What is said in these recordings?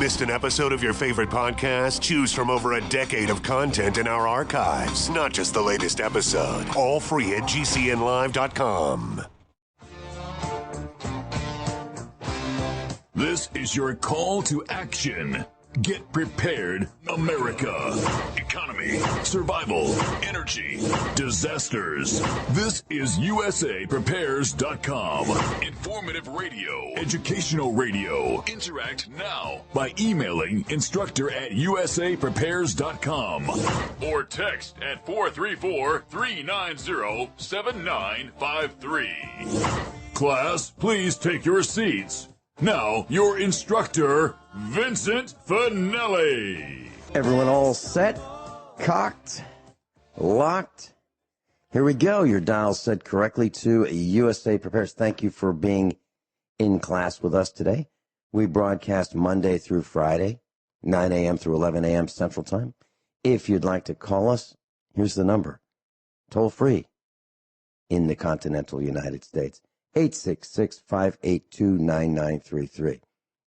Missed an episode of your favorite podcast? Choose from over a decade of content in our archives, not just the latest episode. All free at GCNlive.com. This is your call to action. Get prepared, America. Economy, survival, energy, disasters. This is USAPrepares.com. Informative radio, educational radio. Interact now by emailing instructor@USAPrepares.com or text at 434-390-7953. Class, please take your seats. Now, your instructor, Vincent Finelli. Everyone all set, cocked, locked? Here we go. Your dial set correctly to USA Prepares. Thank you for being in class with us today. We broadcast Monday through Friday, 9 a.m. through 11 a.m. Central Time. If you'd like to call us, here's the number. Toll free in the continental United States. 866-582-9933.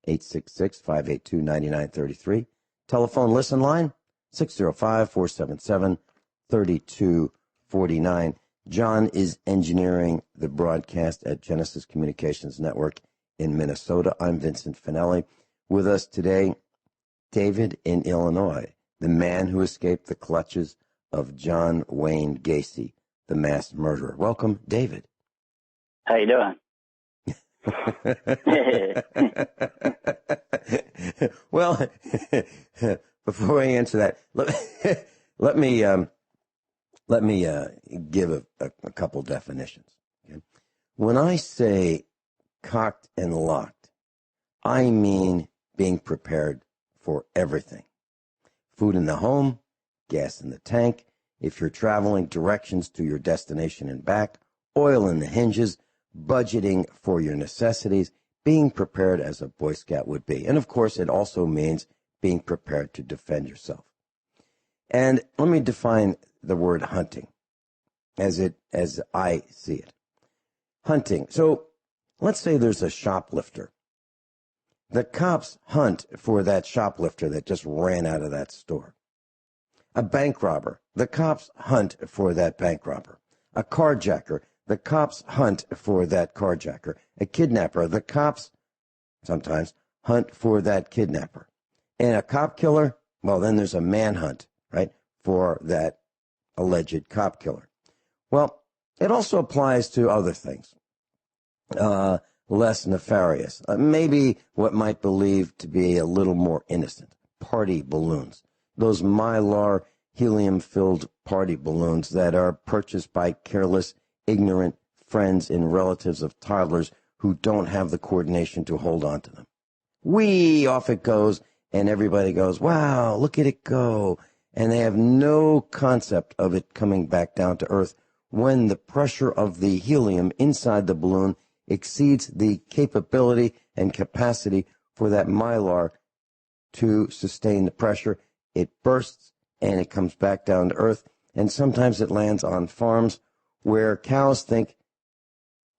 866-582-9933. Telephone listen line, 605-477-3249. John is engineering the broadcast at Genesis Communications Network in Minnesota. I'm Vincent Finelli. With us today, David in Illinois, the man who escaped the clutches of John Wayne Gacy, the mass murderer. Welcome, David. How you doing? Well, before I answer that, let me give a couple definitions. Okay? When I say cocked and locked, I mean being prepared for everything. Food in the home, gas in the tank, if you're traveling, directions to your destination and back, oil in the hinges, budgeting for your necessities, being prepared as a Boy Scout would be. And of course, it also means being prepared to defend yourself. And let me define the word hunting as I see it. Hunting. So let's say there's a shoplifter. The cops hunt for that shoplifter that just ran out of that store. A bank robber. The cops hunt for that bank robber. A carjacker. The cops hunt for that carjacker. A kidnapper. The cops sometimes hunt for that kidnapper. And a cop killer, well, then there's a manhunt, right, for that alleged cop killer. Well, it also applies to other things, less nefarious. Maybe what might believe to be a little more innocent. Party balloons. Those Mylar helium-filled party balloons that are purchased by careless, ignorant friends and relatives of toddlers who don't have the coordination to hold on to them. Whee! Off it goes, and everybody goes, wow, look at it go. And they have no concept of it coming back down to earth when the pressure of the helium inside the balloon exceeds the capability and capacity for that Mylar to sustain the pressure. It bursts, and it comes back down to earth, and sometimes it lands on farms where cows think,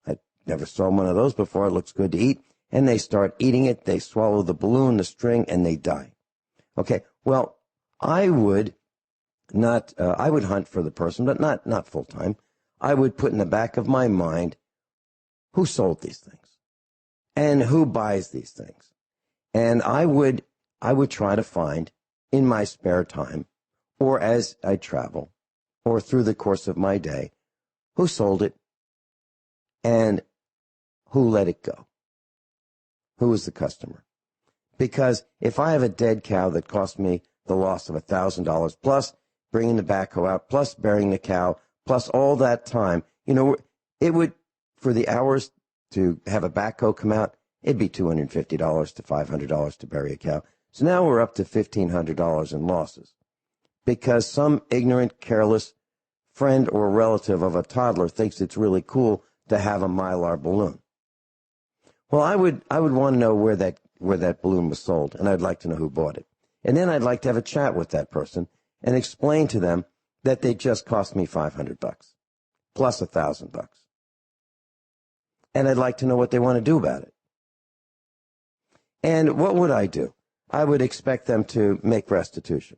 I never saw one of those before, it looks good to eat, and they start eating it, they swallow the balloon, the string, and they die. Okay, well, I would hunt for the person, but not full-time. I would put in the back of my mind who sold these things and who buys these things. And I would try to find in my spare time or as I travel or through the course of my day who sold it and who let it go. Who was the customer? Because if I have a dead cow that cost me the loss of $1,000 plus bringing the backhoe out, plus burying the cow, plus all that time, it would, for the hours to have a backhoe come out, it'd be $250 to $500 to bury a cow. So now we're up to $1,500 in losses because some ignorant, careless friend or relative of a toddler thinks it's really cool to have a Mylar balloon. Well, I would want to know where that balloon was sold, and I'd like to know who bought it. And then I'd like to have a chat with that person and explain to them that they just cost me $500 plus $1,000. And I'd like to know what they want to do about it. And what would I do? I would expect them to make restitution.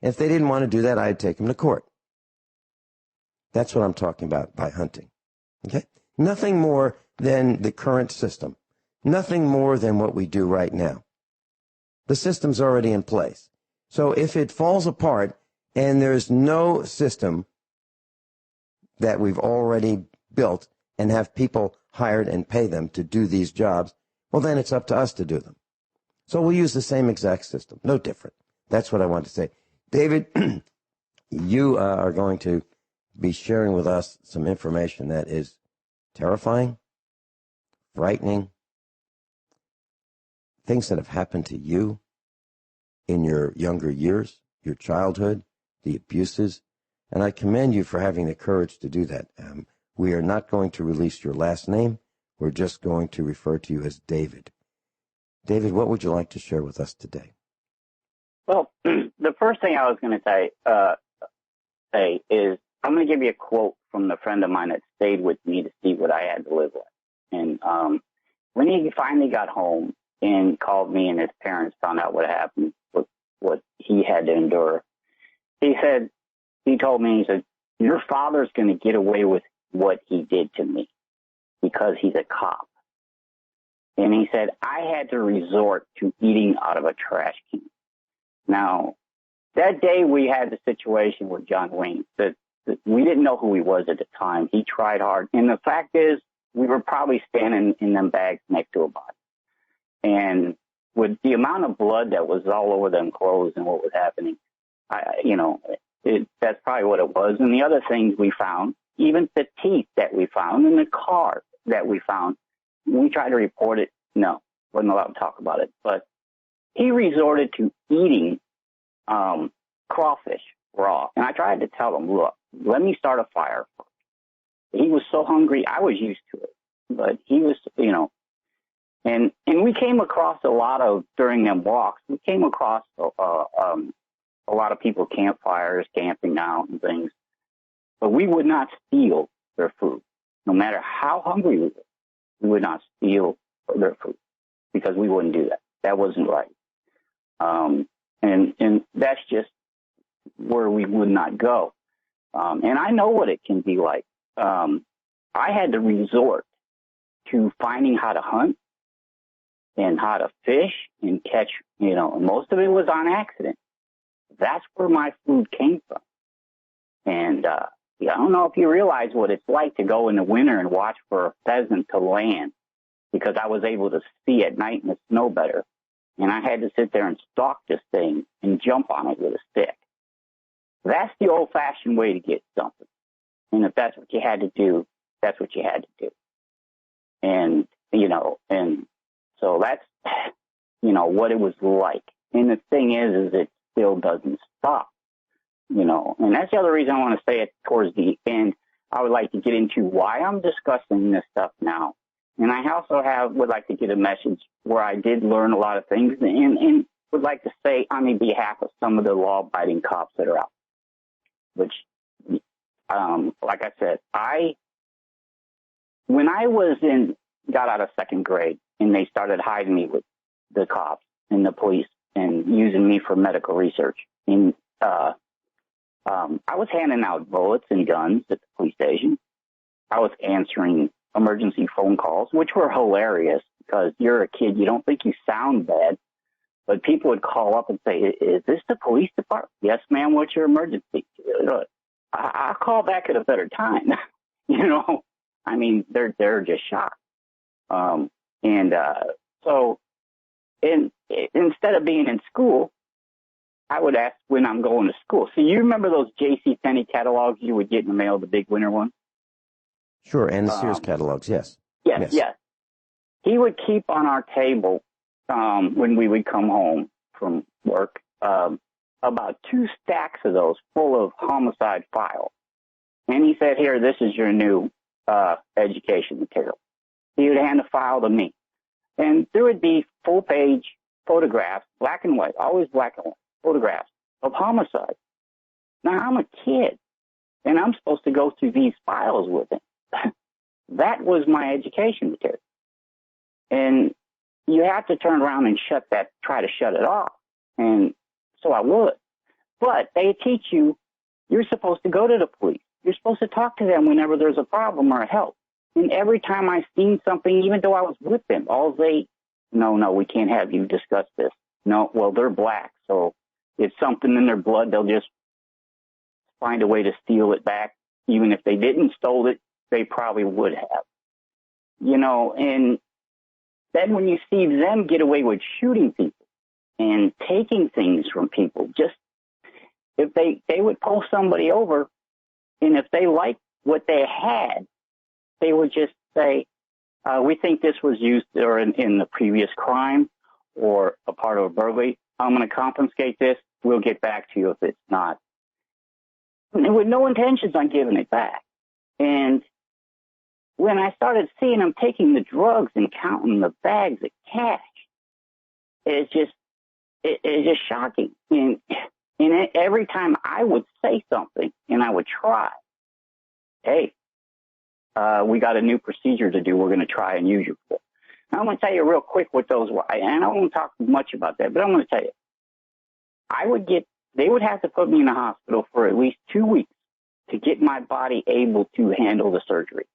If they didn't want to do that, I'd take them to court. That's what I'm talking about by hunting. Okay? Nothing more than the current system. Nothing more than what we do right now. The system's already in place. So if it falls apart and there's no system that we've already built and have people hired and pay them to do these jobs, well, then it's up to us to do them. So we'll use the same exact system, no different. That's what I want to say. David, you are going to be sharing with us some information that is terrifying, frightening, things that have happened to you in your younger years, your childhood, the abuses, and I commend you for having the courage to do that. We are not going to release your last name. We're just going to refer to you as David. David, what would you like to share with us today? Well, the first thing I was going to say is I'm going to give you a quote from a friend of mine that stayed with me to see what I had to live with. And when he finally got home and called me and his parents found out what happened, what he had to endure, he told me, your father's going to get away with what he did to me because he's a cop. And he said, I had to resort to eating out of a trash can. Now, that day we had the situation with John Wayne. That we didn't know who he was at the time. He tried hard. And the fact is, we were probably standing in them bags next to a body. And with the amount of blood that was all over them clothes and what was happening, that's probably what it was. And the other things we found, even the teeth that we found in the car that we found, we tried to report it. No, wasn't allowed to talk about it. But he resorted to eating crawfish raw. And I tried to tell him, look, let me start a fire first. He was so hungry, I was used to it. But he was, and we came across during them walks, we came across a lot of people, campfires, camping out and things. But we would not steal their food. No matter how hungry we were, we would not steal their food because we wouldn't do that. That wasn't right. And that's just where we would not go. And I know what it can be like. I had to resort to finding how to hunt and how to fish and catch, and most of it was on accident. That's where my food came from. And I don't know if you realize what it's like to go in the winter and watch for a pheasant to land, because I was able to see at night in the snow better. And I had to sit there and stalk this thing and jump on it with a stick. That's the old-fashioned way to get something. And if that's what you had to do, that's what you had to do. And, and so that's, what it was like. And the thing is it still doesn't stop, and that's the other reason I want to say it towards the end. I would like to get into why I'm discussing this stuff now. And I also would like to get a message where I did learn a lot of things and would like to say on behalf of some of the law-abiding cops that are out, which, like I said, when I got out of second grade and they started hiding me with the cops and the police and using me for medical research, and I was handing out bullets and guns at the police station. I was answering emergency phone calls, which were hilarious because you're a kid. You don't think you sound bad, but people would call up and say, is this the police department? Yes, ma'am. What's your emergency? I'll call back at a better time. They're just shocked. So instead of being in school, I would ask when I'm going to school. So you remember those J.C. Penney catalogs you would get in the mail, the big winter ones? Sure, and the Sears catalogs, yes. Yes. He would keep on our table when we would come home from work about 2 stacks of those full of homicide files. And he said, here, this is your new education material. He would hand the file to me. And there would be full-page photographs, black and white, always black and white, photographs of homicide. Now, I'm a kid, and I'm supposed to go through these files with him. That was my education material. And, you have to turn around and try to shut it off. And so I would. But they teach you, you're supposed to go to the police. You're supposed to talk to them whenever there's a problem or help. And every time I seen something, even though I was with them, no, we can't have you discuss this. No, well, they're black, so it's something in their blood. They'll just find a way to steal it back. Even if they didn't stole it, they probably would have. And then when you see them get away with shooting people and taking things from people, just if they would pull somebody over, and if they liked what they had, they would just say, we think this was used or in the previous crime or a part of a burglary. I'm going to confiscate this. We'll get back to you if it's not. And with no intentions on giving it back. And when I started seeing them taking the drugs and counting the bags of cash, it's just shocking. And every time I would say something and I would try, hey, we got a new procedure to do. We're going to try and use you for it. Now, I'm going to tell you real quick what those were. And I won't talk much about that, but I'm going to tell you. They would have to put me in the hospital for at least 2 weeks to get my body able to handle the surgery.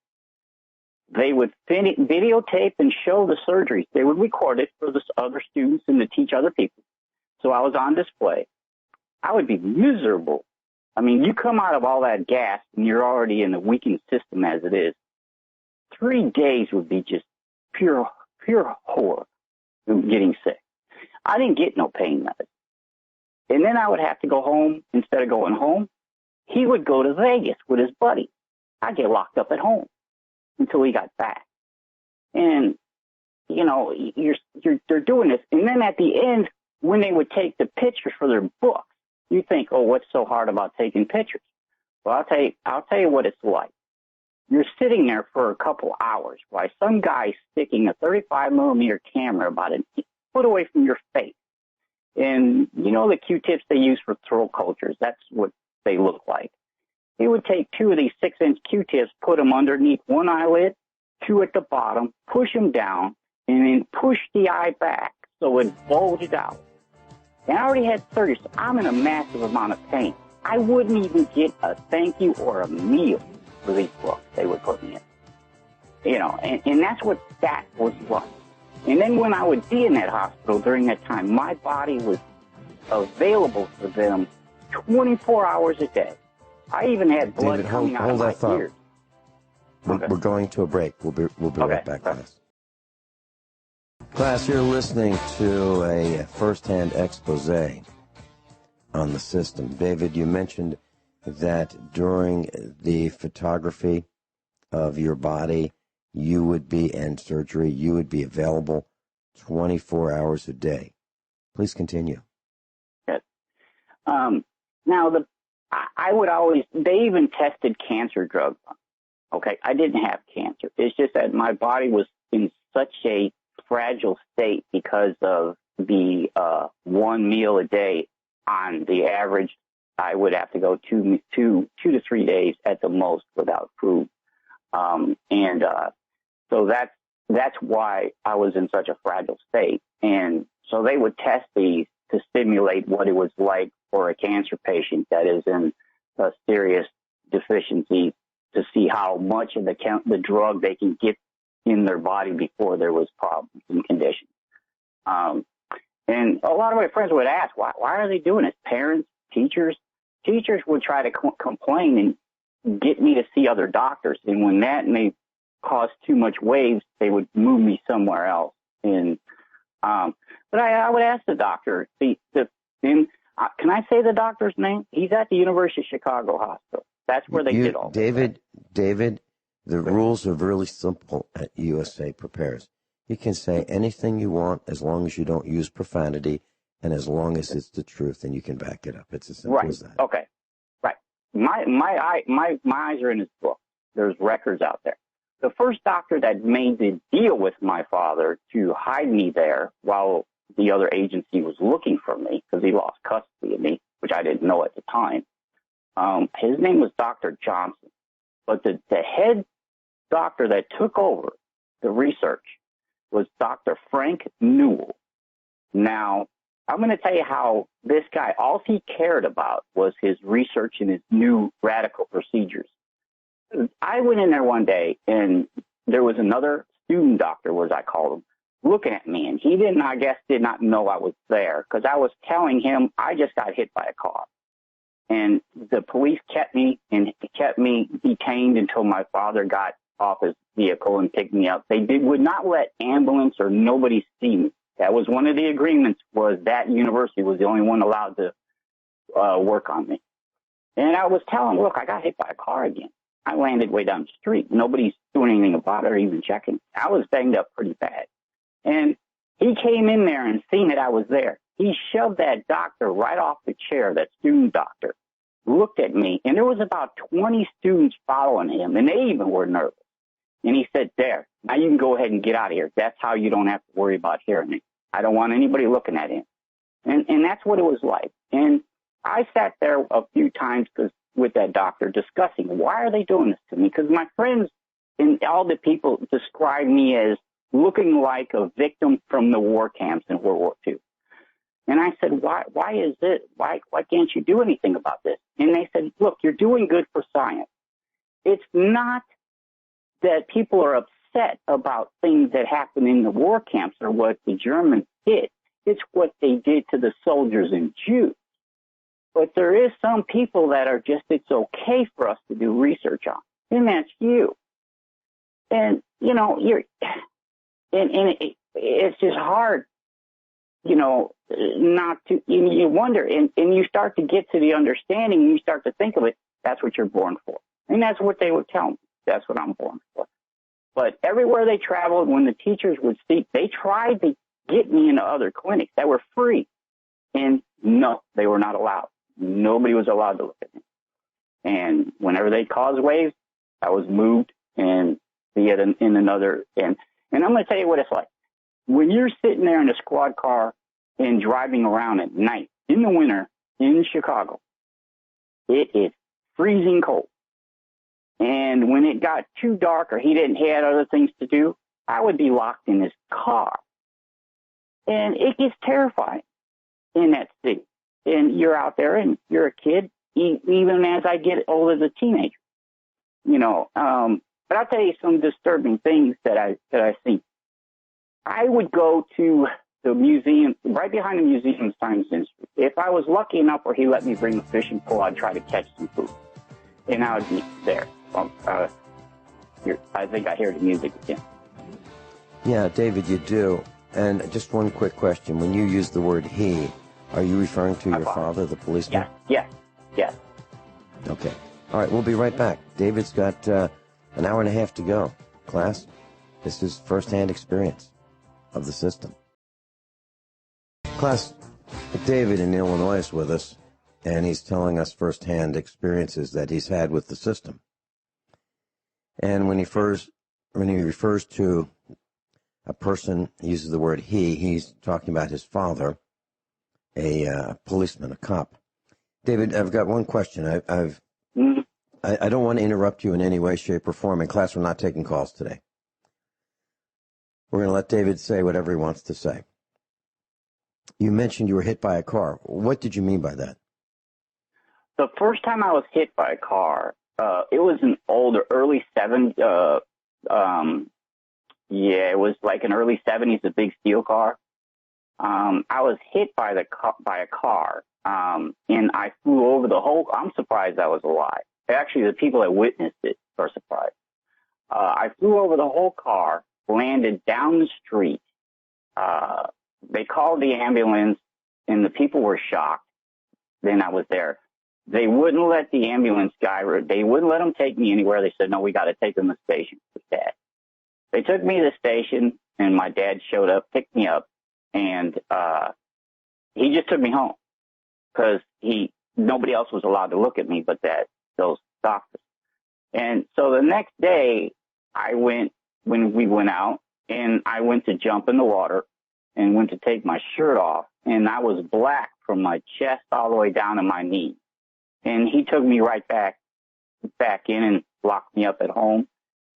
They would videotape and show the surgeries. They would record it for the other students and to teach other people. So I was on display. I would be miserable. I mean, you come out of all that gas and you're already in the weakened system as it is. 3 days would be just pure horror of getting sick. I didn't get no pain medicine. And then I would have to go home. Instead of going home, he would go to Vegas with his buddy. I'd get locked up at home until he got back. And, they're doing this. And then at the end, when they would take the pictures for their books, you think, oh, what's so hard about taking pictures? Well, I'll tell you what it's like. You're sitting there for a couple hours while some guy's sticking a 35-millimeter camera about a foot away from your face. And the Q-tips they use for throat cultures, that's what they look like. He would take 2 of these 6-inch Q-tips, put them underneath one eyelid, 2 at the bottom, push them down, and then push the eye back so it bulged out. And I already had surgery, so I'm in a massive amount of pain. I wouldn't even get a thank you or a meal for these books they would put me in. And that's what that was like. And then when I would be in that hospital during that time, my body was available for them 24 hours a day. I even had blood David, coming out of my ears. We're going to a break. We'll be right back, class. Class, you're listening to a first-hand expose on the system. David, you mentioned that during the photography of your body, and surgery, you would be available 24 hours a day. Please continue. Yes. Now, I would always, they even tested cancer drugs. Okay, I didn't have cancer. It's just that my body was in such a fragile state because of the 1 meal a day. On the average, I would have to go two to 3 days at the most without food. So that's why I was in such a fragile state. And so they would test these to simulate what it was like for a cancer patient that is in a serious deficiency, to see how much of the drug they can get in their body before there was problems and conditions. And a lot of my friends would ask, why are they doing this? Parents, teachers would try to complain and get me to see other doctors. And when that may cause too much waves, they would move me somewhere else. And but I would ask the doctor, can I say the doctor's name? He's at the University of Chicago Hospital. That's where they did all David, the rules are really simple at USA Prepares. You can say anything you want as long as you don't use profanity and as long as it's the truth and you can back it up. It's as simple as that. Okay. Right. My eyes are in his book. There's records out there. The first doctor that made the deal with my father to hide me there while the other agency was looking for me, because he lost custody of me, which I didn't know at the time, his name was Dr. Johnson. But the head doctor that took over the research was Dr. Frank Newell. Now, I'm going to tell you how this guy, all he cared about was his research and his new radical procedures. I went in there one day, and there was another student doctor, as I called him, looking at me, and he did not know I was there, because I was telling him I just got hit by a car. And the police kept me detained until my father got off his vehicle and picked me up. They would not let ambulance or nobody see me. That was one of the agreements, was that university was the only one allowed to work on me. And I was telling him, look, I got hit by a car again. I landed way down the street. Nobody's doing anything about it or even checking. I was banged up pretty bad. And he came in there and seen that I was there. He shoved that doctor right off the chair, that student doctor, looked at me, and there was about 20 students following him, and they even were nervous. And he said, there, now you can go ahead and get out of here. That's how you don't have to worry about hearing me. I don't want anybody looking at him. And that's what it was like. And I sat there a few times with that doctor discussing, why are they doing this to me? Because my friends and all the people described me as looking like a victim from the war camps in World War II. And I said, why is it? Why can't you do anything about this? And they said, look, you're doing good for science. It's not that people are upset about things that happen in the war camps or what the Germans did. It's what they did to the soldiers and Jews. But there is some people that are just, it's okay for us to do research on. And that's you. And, you know, it's just hard, you know, not to, you wonder, and you start to get to the understanding, and you start to think of it, that's what you're born for. And that's what they would tell me. That's what I'm born for. But everywhere they traveled, when the teachers would speak, they tried to get me into other clinics that were free. And no, they were not allowed. Nobody was allowed to look at me. And whenever they caused waves, I was moved and be it in another. And I'm going to tell you what it's like. When you're sitting there in a squad car and driving around at night in the winter in Chicago, it is freezing cold. And when it got too dark or he had other things to do, I would be locked in this car. And it gets terrifying in that city. And you're out there and you're a kid, even as I get old as a teenager, you know. But I'll tell you some disturbing things that I see. I would go to the museum, right behind the Museum of Science Industry. If I was lucky enough where he let me bring a fishing pole, I'd try to catch some food. And I would be there. I think I hear the music again. Yeah, David, you do. And just one quick question. When you use the word he, are you referring to your father, the policeman? Yes. Okay. All right, we'll be right back. David's got an hour and a half to go. Class, this is firsthand experience of the system. Class, David in Illinois is with us, and he's telling us firsthand experiences that he's had with the system. And when he refers to a person, he uses the word he's talking about his father, a policeman, a cop. David, I've got one question. I don't want to interrupt you in any way, shape, or form. In class, we're not taking calls today. We're going to let David say whatever he wants to say. You mentioned you were hit by a car. What did you mean by that? The first time I was hit by a car, it was an early 70s. It was like an early 70s, a big steel car. I was hit by a car, and I flew over the whole. I'm surprised I was alive. Actually, the people that witnessed it are surprised. I flew over the whole car, landed down the street. They called the ambulance, and the people were shocked. Then I was there. They wouldn't let the ambulance guy. They wouldn't let him take me anywhere. They said, "No, we got to take him to the station with Dad." They took me to the station, and my dad showed up, picked me up, and he just took me home because nobody else was allowed to look at me but those doctors. And so the next day, when we went out, and I went to jump in the water and went to take my shirt off, and I was black from my chest all the way down to my knee. And he took me right back in and locked me up at home.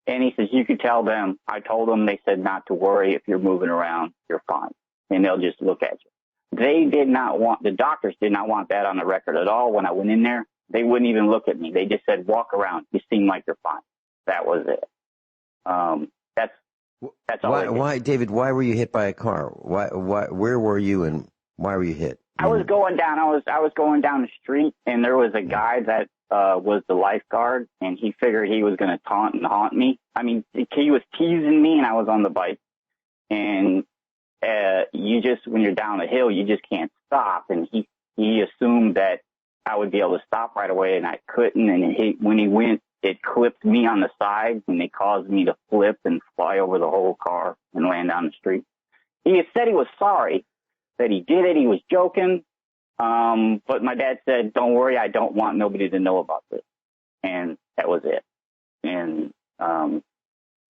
And he says, you could tell them, I told them, they said not to worry. If you're moving around, you're fine. And they'll just look at you. The doctors did not want that on the record at all. When I went in there, they wouldn't even look at me. They just said, walk around. You seem like you're fine. That was it. That's all. Why, David, why were you hit by a car? Where were you and why were you hit? I was going down the street, and there was a guy that was the lifeguard, and he figured he was going to taunt and haunt me. I mean, he was teasing me, and I was on the bike. And when you're down the hill, you just can't stop. And he assumed that I would be able to stop right away, and I couldn't. And when he went, it clipped me on the side, and it caused me to flip and fly over the whole car and land down the street. He said he was sorry that he did it. He was joking. But my dad said, don't worry, I don't want nobody to know about this. And that was it. And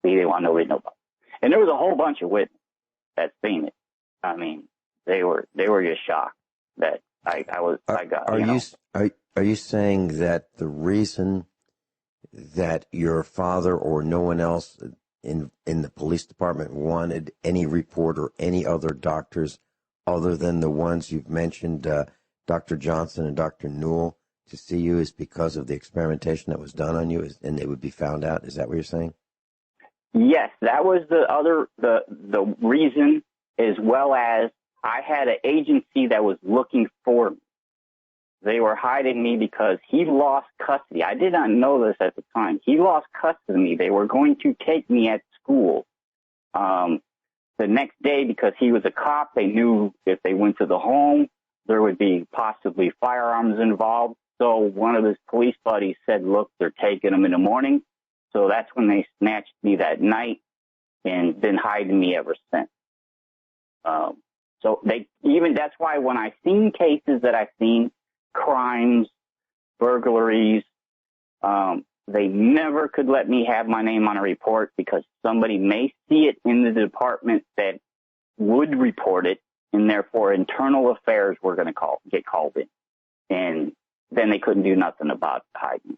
he didn't want nobody to know about it. And there was a whole bunch of witnesses that seen it. I mean, they were just shocked that I got. Are you saying that the reason that your father or no one else in the police department wanted any report or any other doctors other than the ones you've mentioned, Dr. Johnson and Dr. Newell, to see you is because of the experimentation that was done on you, and they would be found out? Is that what you're saying? Yes, that was the reason, as well as I had an agency that was looking for me. They were hiding me because he lost custody. I did not know this at the time. He lost custody of me. They were going to take me at school the next day because he was a cop. They knew if they went to the home, there would be possibly firearms involved. So one of his police buddies said, look, they're taking him in the morning. So that's when they snatched me that night and been hiding me ever since. So that's why when I seen cases that I've seen, crimes, burglaries, they never could let me have my name on a report because somebody may see it in the department that would report it, and therefore internal affairs were going to get called in. And then they couldn't do nothing about hiding.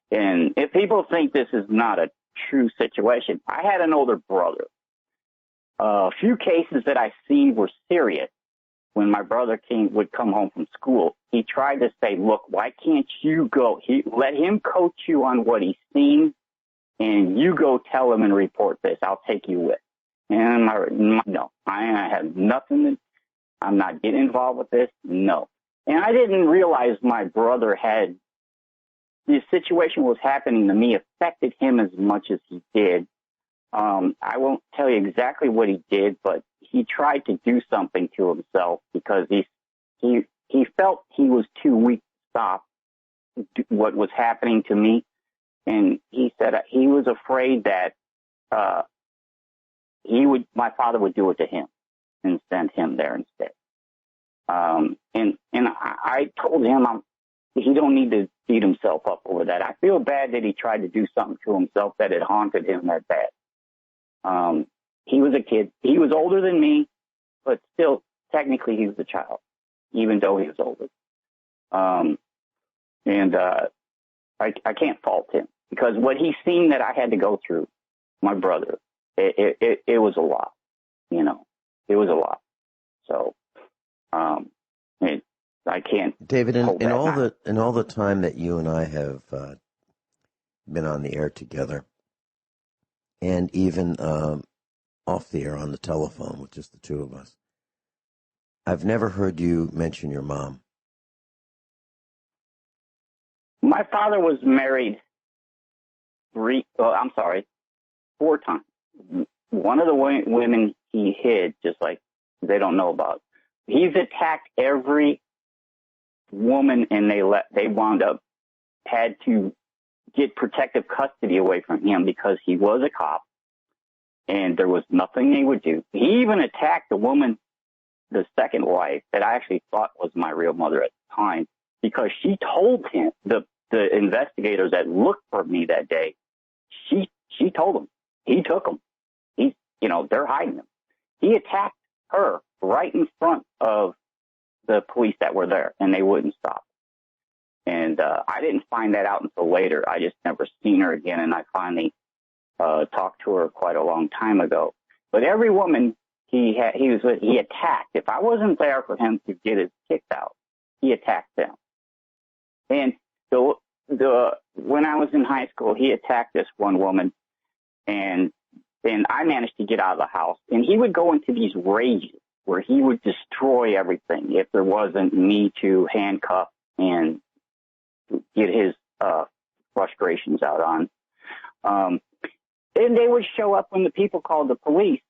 And if people think this is not a true situation, I had an older brother. A few cases that I seen were serious. When my brother would come home from school, he tried to say, look, why can't you go? Let him coach you on what he's seen, and you go tell him and report this. I'll take you with. And no, I have nothing. I'm not getting involved with this. No. And I didn't realize my brother the situation was happening to me affected him as much as he did. I won't tell you exactly what he did, but he tried to do something to himself because he felt he was too weak to stop what was happening to me. And he said he was afraid that my father would do it to him and send him there instead. And I told him he don't need to beat himself up over that. I feel bad that he tried to do something to himself that had haunted him that bad. He was a kid. He was older than me, but still, technically, he was a child, even though he was older. I can't fault him because what he's seen that I had to go through, my brother, it was a lot. You know, it was a lot. So, I can't. David, in all the time that you and I have been on the air together, and even off the air on the telephone with just the two of us, I've never heard you mention your mom. My father was married 4 times. One of the women he hid, just like they don't know about. He's attacked every woman, and they wound up had to get protective custody away from him because he was a cop, and there was nothing they would do. He even attacked the woman, the second wife, that I actually thought was my real mother at the time, because she told him, the investigators that looked for me that day, she told him. He took them. They're hiding him. He attacked her right in front of the police that were there, and they wouldn't stop. And I didn't find that out until later. I just never seen her again, and I finally talked to her quite a long time ago. But every woman he was with, he attacked. If I wasn't there for him to get his kicks out, he attacked them. And when I was in high school, he attacked this one woman, and I managed to get out of the house. And he would go into these rages where he would destroy everything if there wasn't me to handcuff and get his frustrations out on. And they would show up when the people called the police.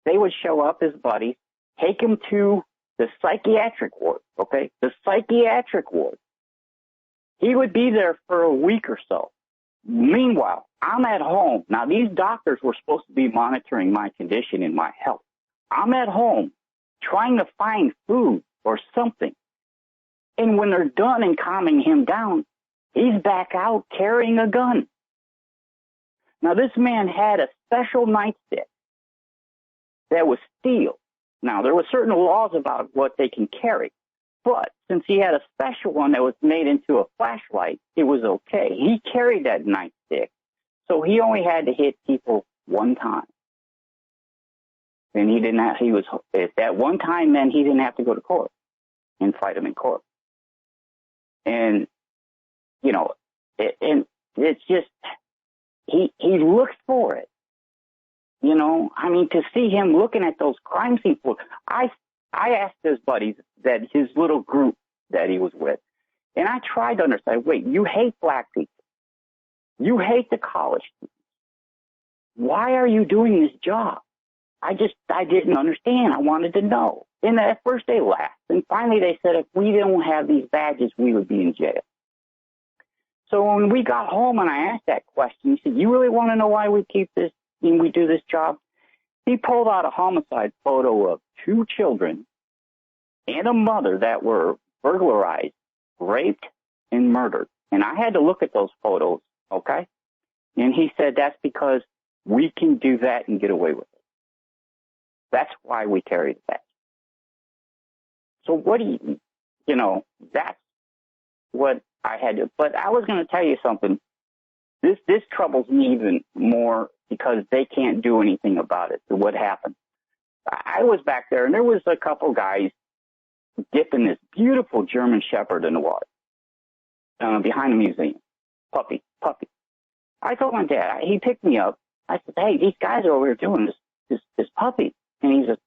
They would show up as buddies, take him to the psychiatric ward, okay? The psychiatric ward. He would be there for a week or so. Meanwhile, I'm at home. Now, these doctors were supposed to be monitoring my condition and my health. I'm at home trying to find food or something. And when they're done and calming him down, he's back out carrying a gun. Now, this man had a special nightstick that was steel. Now, there were certain laws about what they can carry. But since he had a special one that was made into a flashlight, it was okay. He carried that nightstick, so he only had to hit people one time. And if that one time meant he didn't have to go to court and fight him in court. And, and it's just, he looks for it. To see him looking at those crime scenes. I asked his buddies, that his little group that he was with, and I tried to understand, wait, you hate black people. You hate the college students. Why are you doing this job? I didn't understand. I wanted to know. And at first they laughed. And finally they said, if we don't have these badges, we would be in jail. So when we got home and I asked that question, he said, you really want to know why we keep this and we do this job? He pulled out a homicide photo of 2 children and a mother that were burglarized, raped, and murdered. And I had to look at those photos, okay? And he said, that's because we can do that and get away with it. That's why we carry the badge. So what do that's what I had to, but I was going to tell you something. This troubles me even more because they can't do anything about it. So what happened? I was back there and there was a couple guys dipping this beautiful German Shepherd in the water behind the museum. Puppy. I told my dad, he picked me up. I said, hey, these guys are over here doing this puppy. And he said,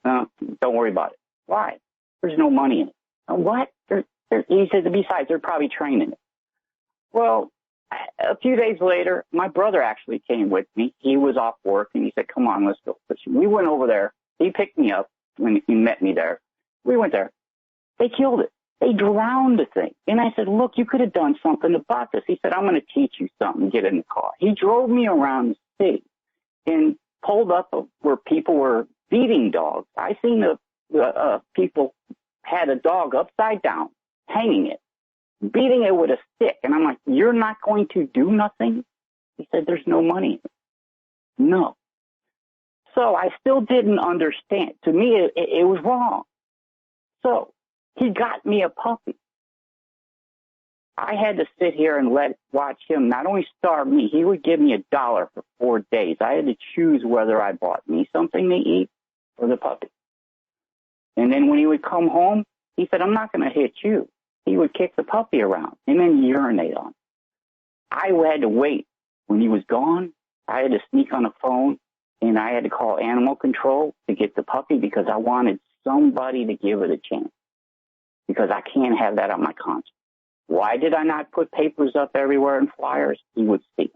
don't worry about it. Why? There's no money in it. What? He said, besides, they're probably training it. Well, a few days later, my brother actually came with me. He was off work, and he said, come on, let's go fishing. We went over there. He picked me up when he met me there. We went there. They killed it. They drowned the thing. And I said, look, you could have done something about this. He said, I'm going to teach you something. Get in the car. He drove me around the city and pulled up where people were beating dogs. I seen the people had a dog upside down, hanging it, beating it with a stick. And I'm like, you're not going to do nothing? He said, there's no money in it. No. So I still didn't understand. To me, it was wrong. So he got me a puppy. I had to sit here and watch him not only starve me, he would give me $1 for 4 days. I had to choose whether I bought me something to eat or the puppy. And then when he would come home, he said, I'm not going to hit you. He would kick the puppy around and then urinate on him. I had to wait. When he was gone, I had to sneak on the phone and I had to call animal control to get the puppy because I wanted somebody to give it a chance. Because I can't have that on my conscience. Why did I not put papers up everywhere and flyers? He would see.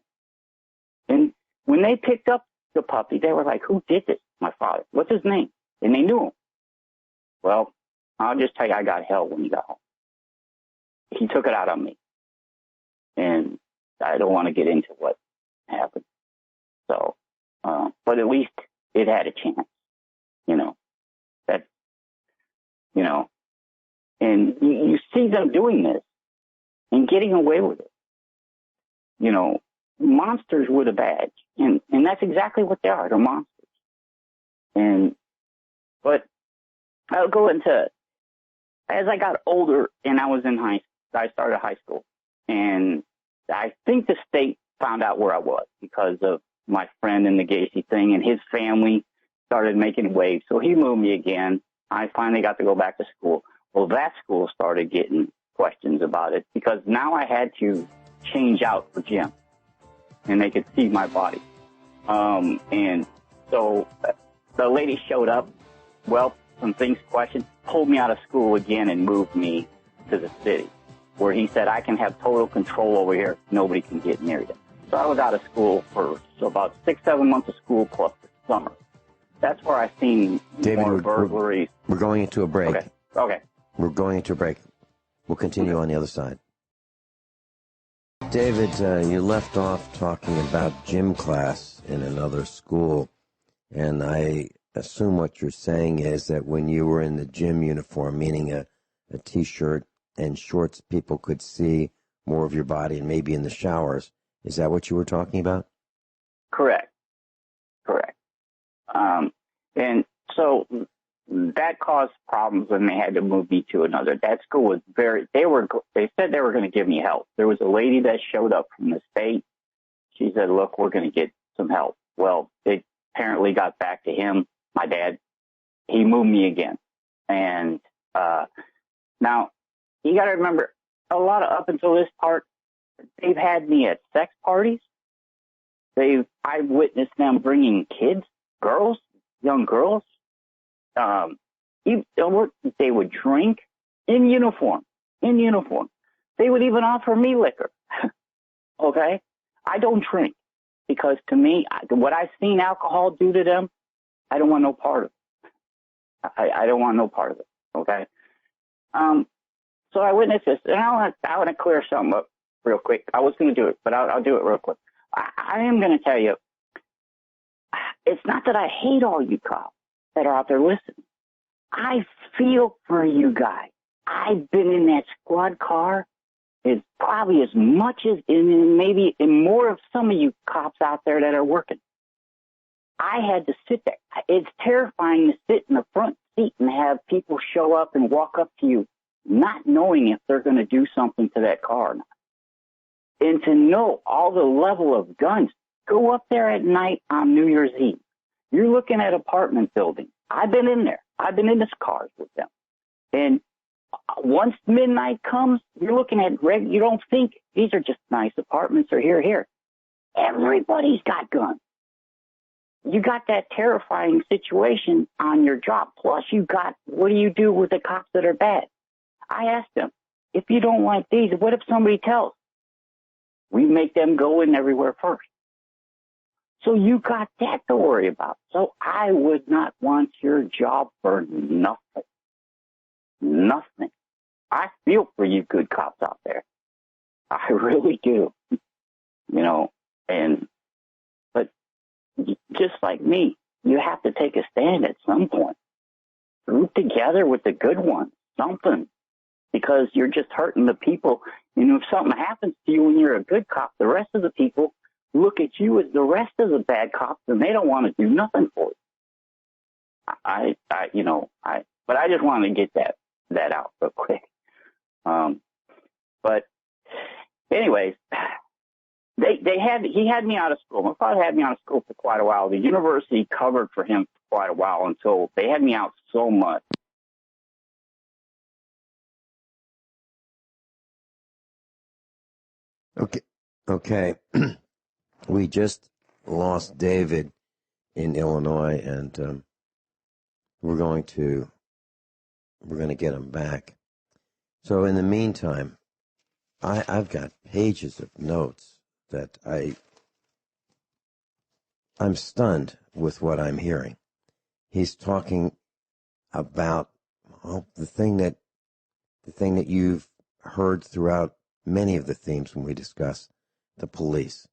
And when they picked up the puppy, they were like, who did this? My father. What's his name? And they knew him. Well, I'll just tell you, I got hell when he got home. He took it out on me. And I don't want to get into what happened. So, but at least it had a chance, and you see them doing this and getting away with it. Monsters with a badge. And that's exactly what they are. They're monsters. But I'll go into, as I got older and I started high school, And I think the state found out where I was because of my friend in the Gacy thing, and his family started making waves. So he moved me again. I finally got to go back to school. Well, that school started getting questions about it because now I had to change out for gym, and they could see my body. And so the lady showed up. Well, some things questioned, pulled me out of school again and moved me to the city, where he said, I can have total control over here. Nobody can get near you. So I was out of school for about 6-7 months of school plus the summer. That's where I've seen more burglaries. We're going into a break. Okay. We're going into a break. We'll continue on the other side. David, you left off talking about gym class in another school, and I assume what you're saying is that when you were in the gym uniform, meaning a T-shirt and shorts, people could see more of your body and maybe in the showers. Is that what you were talking about? Correct. And so that caused problems when they had to move me to another. That school was they said they were going to give me help. There was a lady that showed up from the state. She said, look, we're going to get some help. Well, they apparently got back to him, my dad. He moved me again. And now you got to remember, a lot of up until this part, they've had me at sex parties. I witnessed them bringing kids, girls, young girls. They would drink in uniform. They would even offer me liquor. Okay? I don't drink because to me, what I've seen alcohol do to them, I don't want no part of it. I don't want no part of it. Okay? So I witnessed this, and I want to clear something up real quick. I was going to do it, but I'll do it real quick. I am going to tell you, it's not that I hate all you cops that are out there listening. I feel for you guys. I've been in that squad car probably as much as maybe more of some of you cops out there that are working. I had to sit there. It's terrifying to sit in the front seat and have people show up and walk up to you not knowing if they're going to do something to that car or not. And to know all the level of guns. Go up there at night on New Year's Eve. You're looking at apartment buildings. I've been in there. I've been in the cars with them. And once midnight comes, you're looking at you don't think these are just nice apartments or here. Everybody's got guns. You got that terrifying situation on your job. Plus you got, what do you do with the cops that are bad? I asked them, if you don't like these, what if somebody tells? We make them go in everywhere first. So you got that to worry about. So I would not want your job for nothing. Nothing. I feel for you good cops out there. I really do. But just like me, you have to take a stand at some point. Group together with the good ones, something. Because you're just hurting the people. If something happens to you when you're a good cop, the rest of the people look at you as the rest of the bad cops, and they don't want to do nothing for you. But I just wanted to get that out real quick. But anyways, he had me out of school. My father had me out of school for quite a while. The university covered for him for quite a while until they had me out so much. Okay. We just lost David in Illinois, and we're going to get him back. So in the meantime, I've got pages of notes that I'm stunned with what I'm hearing. He's talking about the thing that you've heard throughout many of the themes when we discuss the police,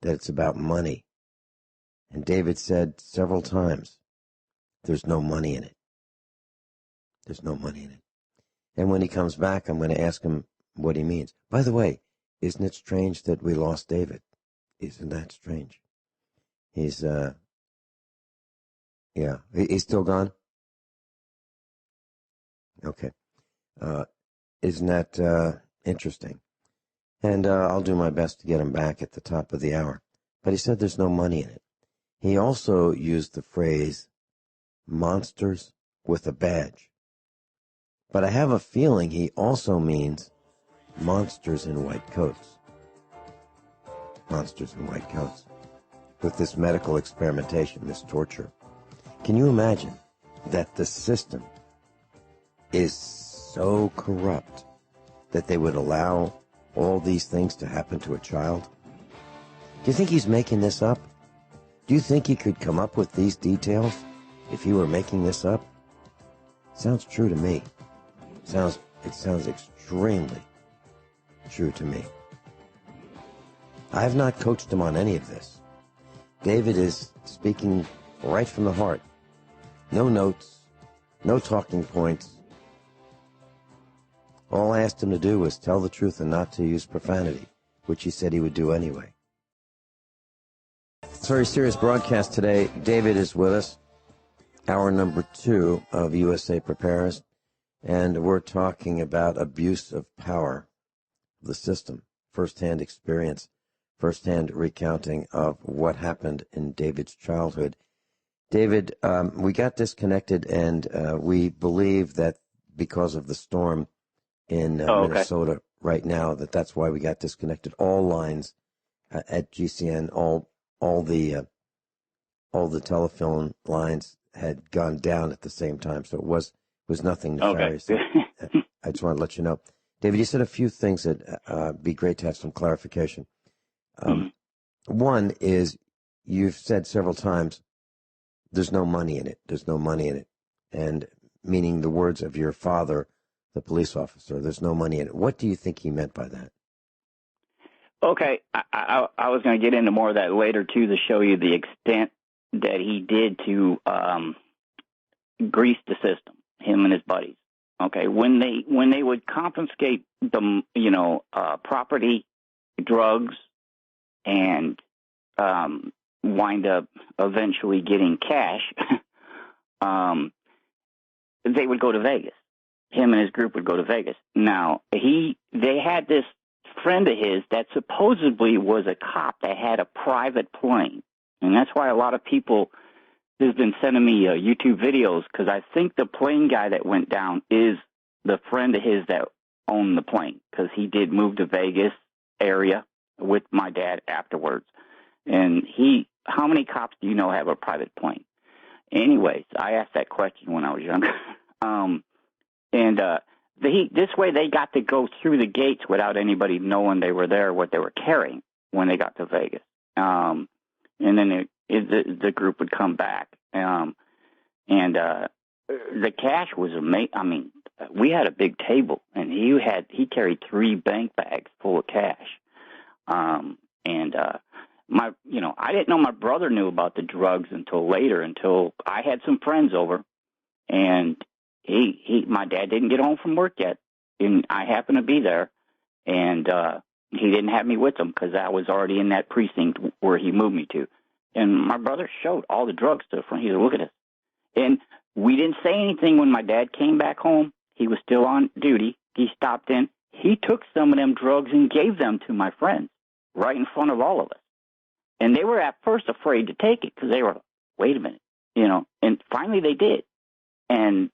that it's about money. And David said several times, there's no money in it. There's no money in it. And when he comes back, I'm going to ask him what he means. By the way, isn't it strange that we lost David? Isn't that strange? He's still gone? Okay. Isn't that interesting? And I'll do my best to get him back at the top of the hour. But he said there's no money in it. He also used the phrase, monsters with a badge. But I have a feeling he also means monsters in white coats. Monsters in white coats. With this medical experimentation, this torture. Can you imagine that the system is so corrupt that they would allow all these things to happen to a child? Do you think he's making this up? Do you think he could come up with these details if he were making this up? Sounds true to me. It sounds extremely true to me. I have not coached him on any of this. David is speaking right from the heart. No notes, no talking points. All I asked him to do was tell the truth and not to use profanity, which he said he would do anyway. It's a very serious broadcast today. David is with us, hour number 2 of USA Prepares, and we're talking about abuse of power, the system, first-hand experience, first-hand recounting of what happened in David's childhood. David, we got disconnected, and we believe that because of the storm in Minnesota right now, that's why we got disconnected. All lines at GCN, all the telephone lines had gone down at the same time, so it was nothing nefarious. Okay. I just want to let you know. David, you said a few things that be great to have some clarification. One is you've said several times, there's no money in it. There's no money in it. And meaning the words of your father, the police officer, there's no money in it. What do you think he meant by that? Okay. I was going to get into more of that later, too, to show you the extent that he did to grease the system, him and his buddies. Okay. When they would confiscate the, property, drugs, and wind up eventually getting cash, they would go to Vegas. Him and his group would go to Vegas. Now, they had this friend of his that supposedly was a cop that had a private plane. And that's why a lot of people have been sending me YouTube videos, because I think the plane guy that went down is the friend of his that owned the plane, because he did move to Vegas area with my dad afterwards. And how many cops do you know have a private plane? Anyways, I asked that question when I was younger. This way they got to go through the gates without anybody knowing they were there, what they were carrying when they got to Vegas. And then the group would come back. The cash was amazing. I mean, we had a big table, and he carried 3 bank bags full of cash. I didn't know my brother knew about the drugs until later, until I had some friends over, and my dad didn't get home from work yet, and I happened to be there, and he didn't have me with him because I was already in that precinct where he moved me to. And my brother showed all the drug stuff. He said, look at this. And we didn't say anything when my dad came back home. He was still on duty. He stopped in. He took some of them drugs and gave them to my friends right in front of all of us. And they were at first afraid to take it because they were, wait a minute, and finally they did. And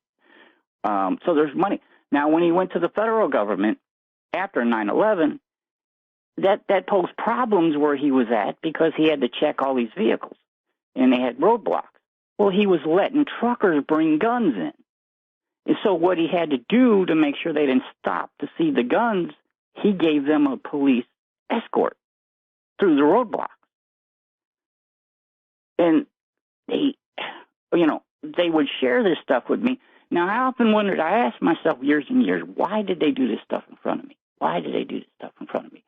so there's money. Now, when he went to the federal government after 9/11, that posed problems where he was at, because he had to check all these vehicles, and they had roadblocks. Well, he was letting truckers bring guns in. And so what he had to do to make sure they didn't stop to see the guns, he gave them a police escort through the roadblocks. And they would share this stuff with me. Now, I often wondered, I asked myself years and years, why did they do this stuff in front of me? Why did they do this stuff in front of me?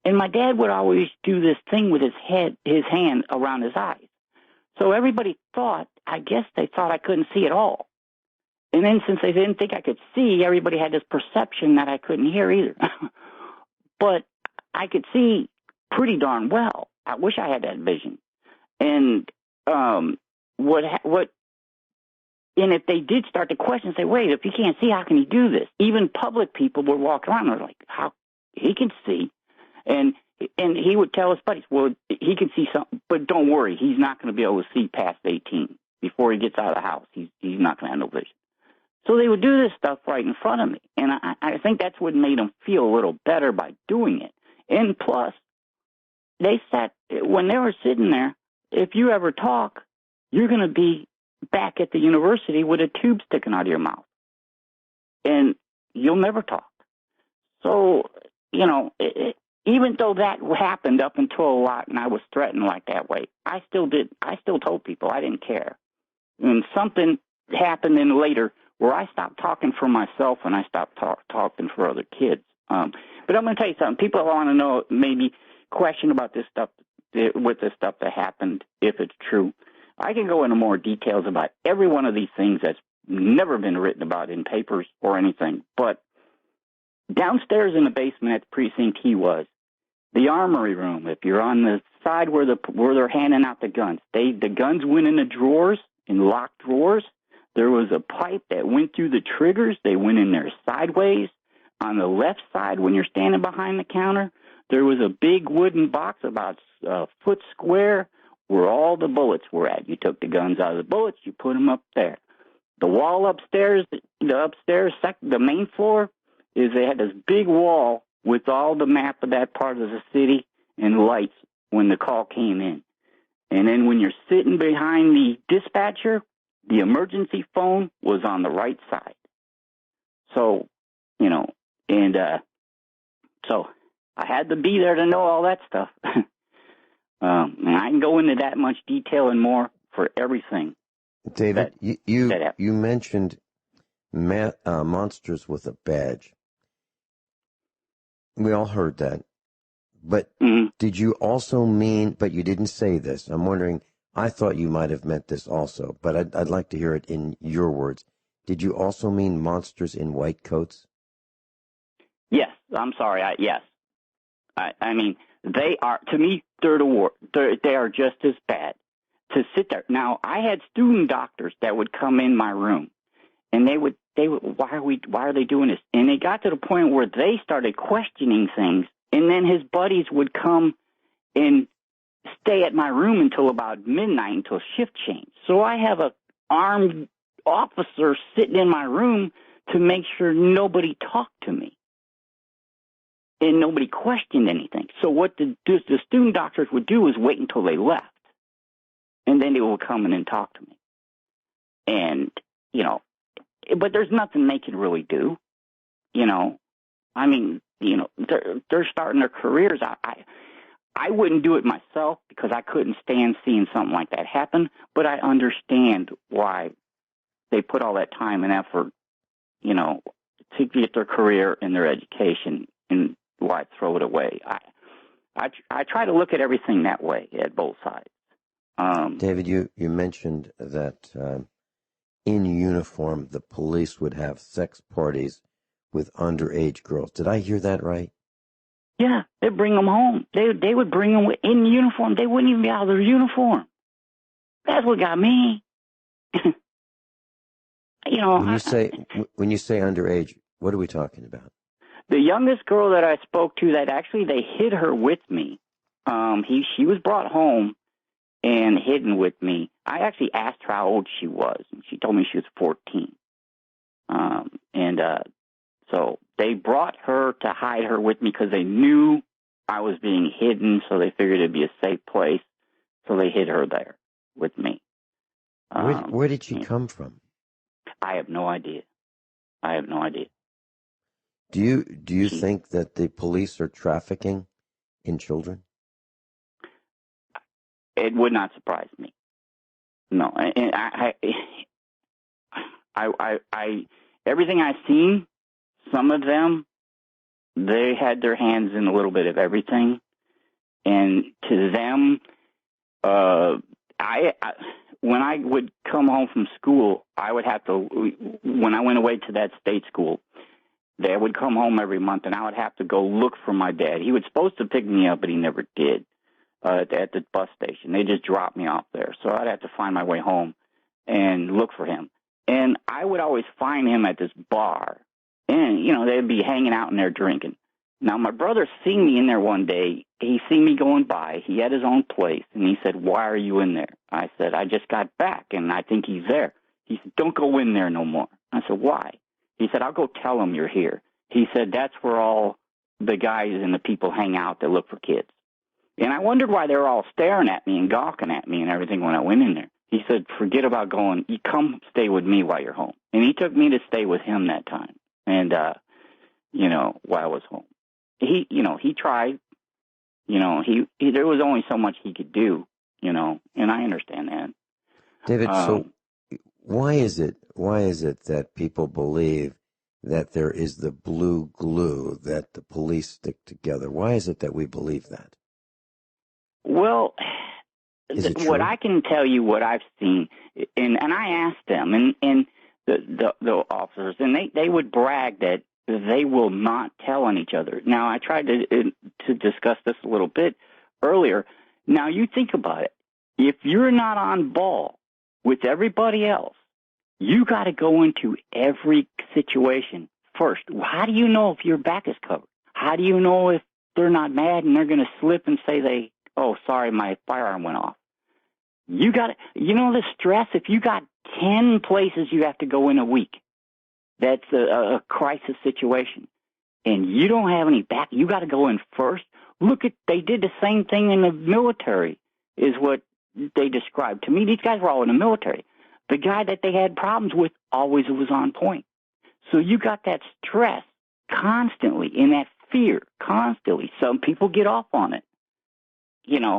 And my dad would always do this thing with his hand around his eyes. So everybody thought, I guess they thought I couldn't see at all. And then since they didn't think I could see, everybody had this perception that I couldn't hear either. But I could see pretty darn well. I wish I had that vision. And and if they did start to question, say, wait, if he can't see, how can he do this? Even public people would walk around and were like, how he can see. And he would tell his buddies, well, he can see something, but don't worry, he's not going to be able to see past 18. Before he gets out of the house, he's not going to have no vision. So they would do this stuff right in front of me. And I think that's what made them feel a little better by doing it. And plus, when they were sitting there, if you ever talk, you're going to be back at the university with a tube sticking out of your mouth. And you'll never talk. So, even though that happened up until a lot and I was threatened like that way, I still told people I didn't care. And something happened in later where I stopped talking for myself and I stopped talking for other kids. But I'm going to tell you something. People want to know, maybe question about this stuff, with this stuff that happened, if it's true. I can go into more details about every one of these things that's never been written about in papers or anything. But downstairs in the basement at the precinct he was, the armory room, if you're on the side where they're handing out the guns, the guns went in the drawers, in locked drawers. There was a pipe that went through the triggers. They went in there sideways. On the left side, when you're standing behind the counter, there was a big wooden box about a foot square where all the bullets were at. You took the guns out of the bullets, you put them up there. The wall upstairs, the main floor, they had this big wall with all the map of that part of the city and lights when the call came in. And then when you're sitting behind the dispatcher, the emergency phone was on the right side. So, so I had to be there to know all that stuff. And I can go into that much detail and more for everything. David, you mentioned monsters with a badge. We all heard that. But did you also mean, but you didn't say this, I'm wondering, I thought you might have meant this also, but I'd like to hear it in your words. Did you also mean monsters in white coats? Yes, I'm sorry, yes. I mean, they are, to me, they're the war. They are just as bad. To sit there. Now, I had student doctors that would come in my room, and they would, why are they doing this? And it got to the point where they started questioning things, and then his buddies would come and stay at my room until about midnight until shift change. So I have a armed officer sitting in my room to make sure nobody talked to me and nobody questioned anything. So what the student doctors would do is wait until they left, and then they would come in and talk to me. And, but there's nothing they can really do, I mean, they're starting their careers. I wouldn't do it myself because I couldn't stand seeing something like that happen, but I understand why they put all that time and effort, to get their career and their education, and why throw it away. I try to look at everything that way at both sides. David, you mentioned that in uniform, the police would have sex parties with underage girls. Did I hear that right? Yeah, they'd bring them home. They would bring them in uniform. They wouldn't even be out of their uniform. That's what got me. When you say underage, what are we talking about? The youngest girl that I spoke to, that actually they hid her with me. She was brought home and hidden with me. I actually asked her how old she was, and she told me she was 14. So they brought her to hide her with me because they knew I was being hidden, so they figured it'd be a safe place. So they hid her there with me. Where did she come from? I have no idea. Do you think that the police are trafficking in children? It would not surprise me. No, and I everything I've seen, some of them, they had their hands in a little bit of everything, and to them, when I would come home from school, I would have to, when I went away to that state school, they would come home every month, and I would have to go look for my dad. He was supposed to pick me up, but he never did at the bus station. They just dropped me off there. So I'd have to find my way home and look for him. And I would always find him at this bar. And, they'd be hanging out in there drinking. Now, my brother seen me in there one day. He seen me going by. He had his own place, and he said, "Why are you in there?" I said, "I just got back, and I think he's there." He said, "Don't go in there no more." I said, "Why?" He said, "I'll go tell him you're here." He said, "That's where all the guys and the people hang out that look for kids." And I wondered why they were all staring at me and gawking at me and everything when I went in there. He said, "Forget about going. You come stay with me while you're home." And he took me to stay with him that time. And, while I was home. He tried, there was only so much he could do, and I understand that. David, so why is it that people believe that there is the blue glue that the police stick together? Why is it that we believe that? Well, what I can tell you, what I've seen, and I asked them, and the officers, and they would brag that they will not tell on each other. Now, I tried to discuss this a little bit earlier. Now, you think about it. If you're not on ball with everybody else, you got to go into every situation first. How do you know if your back is covered? How do you know if they're not mad and they're going to slip and say "Oh, sorry, my firearm went off"? You got to, the stress. If you got 10 places you have to go in a week, that's a crisis situation, and you don't have any back. You got to go in first. They did the same thing in the military, is what they described to me. These guys were all in the military. The guy that they had problems with always was on point. So you got that stress constantly and that fear constantly. Some people get off on it,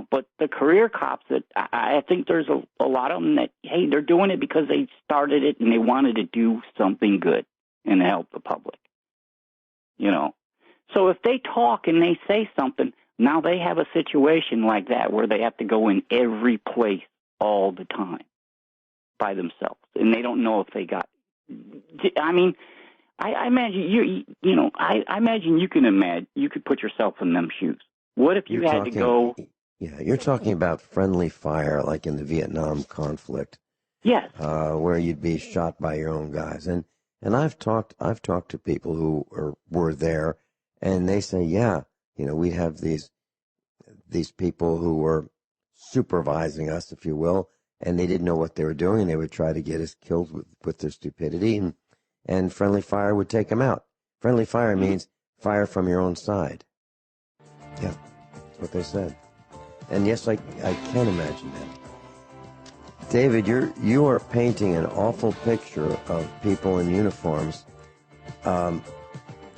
but the career cops, that I think there's a lot of them that, hey, they're doing it because they started it and they wanted to do something good and help the public, So if they talk and they say something, now they have a situation like that where they have to go in every place all the time by themselves, and they don't know if they got. I mean, I imagine I imagine you could put yourself in them shoes. What if you had to go? Yeah, you're talking about friendly fire, like in the Vietnam conflict. Yes. Where you'd be shot by your own guys, and I've talked to people who were there, and they say, yeah, we'd have these people who were supervising us, if you will, and they didn't know what they were doing, and they would try to get us killed with their stupidity, and friendly fire would take them out. Friendly fire means fire from your own side. Yeah, that's what they said. And yes, I can imagine that. David, you are painting an awful picture of people in uniforms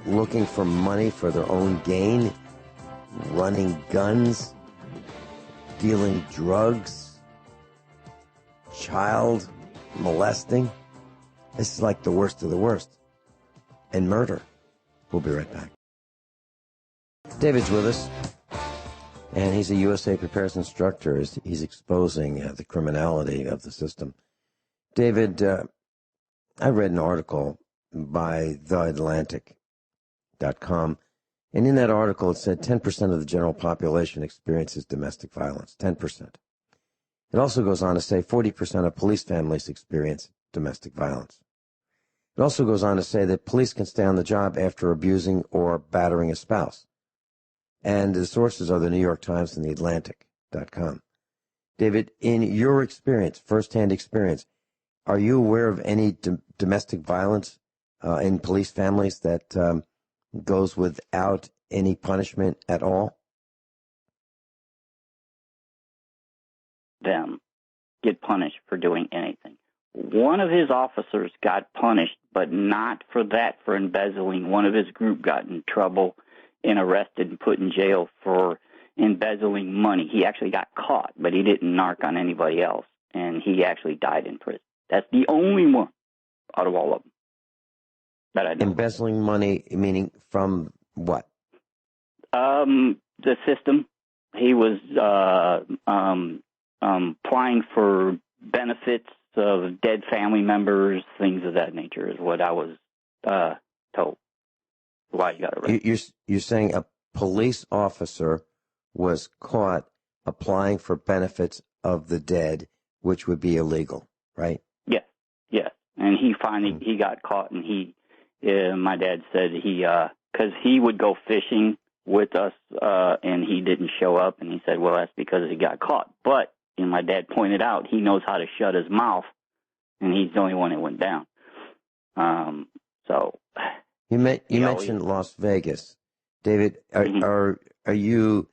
looking for money for their own gain, running guns, dealing drugs, child molesting. This is like the worst of the worst. And murder. We'll be right back. David's with us. And he's a USA Prepares instructor. He's exposing the criminality of the system. David, I read an article by theatlantic.com, and in that article it said 10% of the general population experiences domestic violence. 10%. It also goes on to say 40% of police families experience domestic violence. It also goes on to say that police can stay on the job after abusing or battering a spouse. And the sources are the New York Times and the Atlantic.com. David, in your experience, firsthand experience, are you aware of any domestic violence in police families that goes without any punishment at all? Them get punished for doing anything. One of his officers got punished, but not for that, for embezzling. One of his group got in trouble and arrested and put in jail for embezzling money. He actually got caught, but he didn't narc on anybody else, and he actually died in prison. That's the only one out of all of them that I know. Embezzling money, meaning from what? The system. He was applying for benefits of dead family members, things of that nature is what I was told. Why you got arrested. You're saying a police officer was caught applying for benefits of the dead, which would be illegal, right? Yes. And he finally he got caught, and my dad said he because he would go fishing with us, and he didn't show up, and he said, well, that's because he got caught. But, and my dad pointed out, he knows how to shut his mouth, and he's the only one that went down. So you mentioned Las Vegas, David. Are you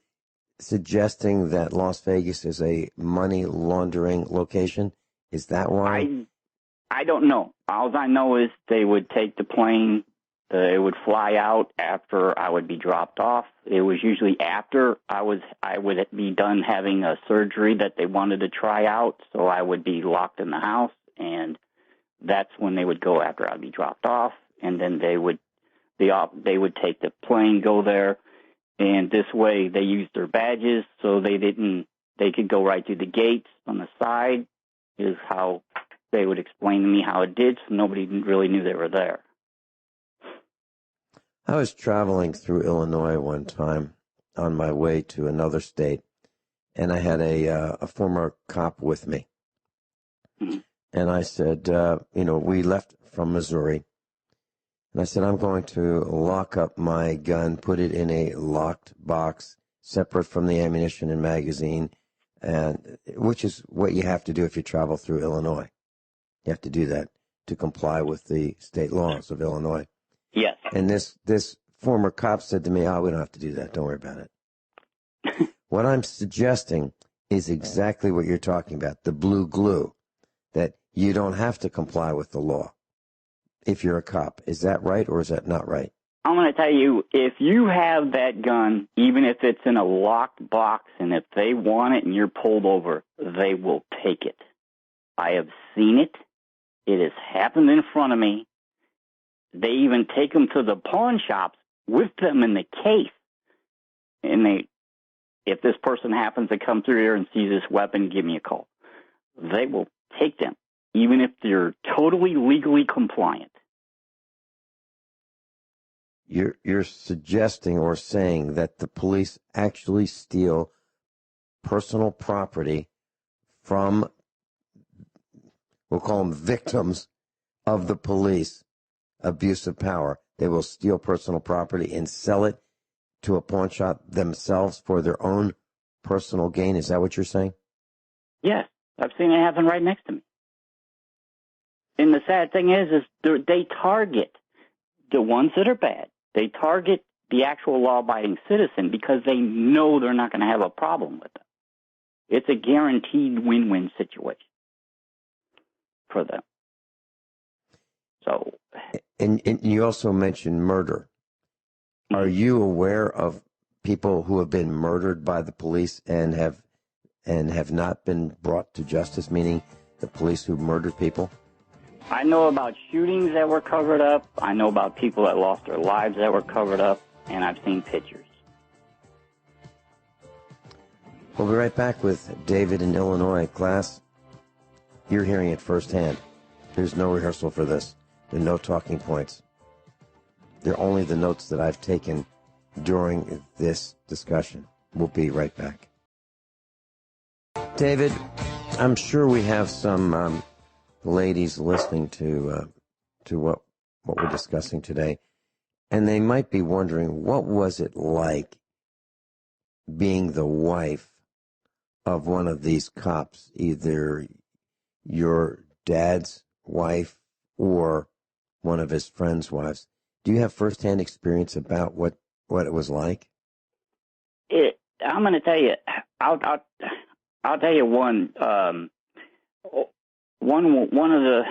suggesting that Las Vegas is a money laundering location? Is that why? I don't know. All I know is they would take the plane. It would fly out after I would be dropped off. It was usually after I would be done having a surgery that they wanted to try out, so I would be locked in the house, and that's when they would go after I'd be dropped off, and then they would take the plane, go there, and this way they used their badges so they could go right through the gates on the side, is how they would explain to me how it did, so nobody really knew they were there. I was traveling through Illinois one time on my way to another state, and I had a former cop with me. Mm-hmm. And I said, we left from Missouri, and I said, I'm going to lock up my gun, put it in a locked box, separate from the ammunition and magazine, and which is what you have to do if you travel through Illinois. You have to do that to comply with the state laws of Illinois. Yes. And this former cop said to me, we don't have to do that. Don't worry about it. What I'm suggesting is exactly what you're talking about, the blue glue, that you don't have to comply with the law if you're a cop. Is that right or is that not right? I'm going to tell you, if you have that gun, even if it's in a locked box, and if they want it and you're pulled over, they will take it. I have seen it. It has happened in front of me. They even take them to the pawn shops with them in the case. And if this person happens to come through here and sees this weapon, give me a call. They will take them, even if they're totally legally compliant. You're suggesting or saying that the police actually steal personal property from, we'll call them victims of the police abuse of power. They will steal personal property and sell it to a pawn shop themselves for their own personal gain. Is that what you're saying? Yes, I've seen it happen right next to me. And the sad thing is they target the ones that are bad. They target the actual law-abiding citizen because they know they're not going to have a problem with them. It's a guaranteed win-win situation for them. So, and you also mentioned murder. Are you aware of people who have been murdered by the police and have not been brought to justice, meaning the police who murdered people? I know about shootings that were covered up. I know about people that lost their lives that were covered up, and I've seen pictures. We'll be right back with David in Illinois. Class, you're hearing it firsthand. There's no rehearsal for this. There are no talking points. They're only the notes that I've taken during this discussion. We'll be right back. David, I'm sure we have some ladies listening to what we're discussing today, and they might be wondering, what was it like being the wife of one of these cops, either your dad's wife or one of his friends' wives? Do you have firsthand experience about what it was like? I'm going to tell you. I'll tell you one. One of the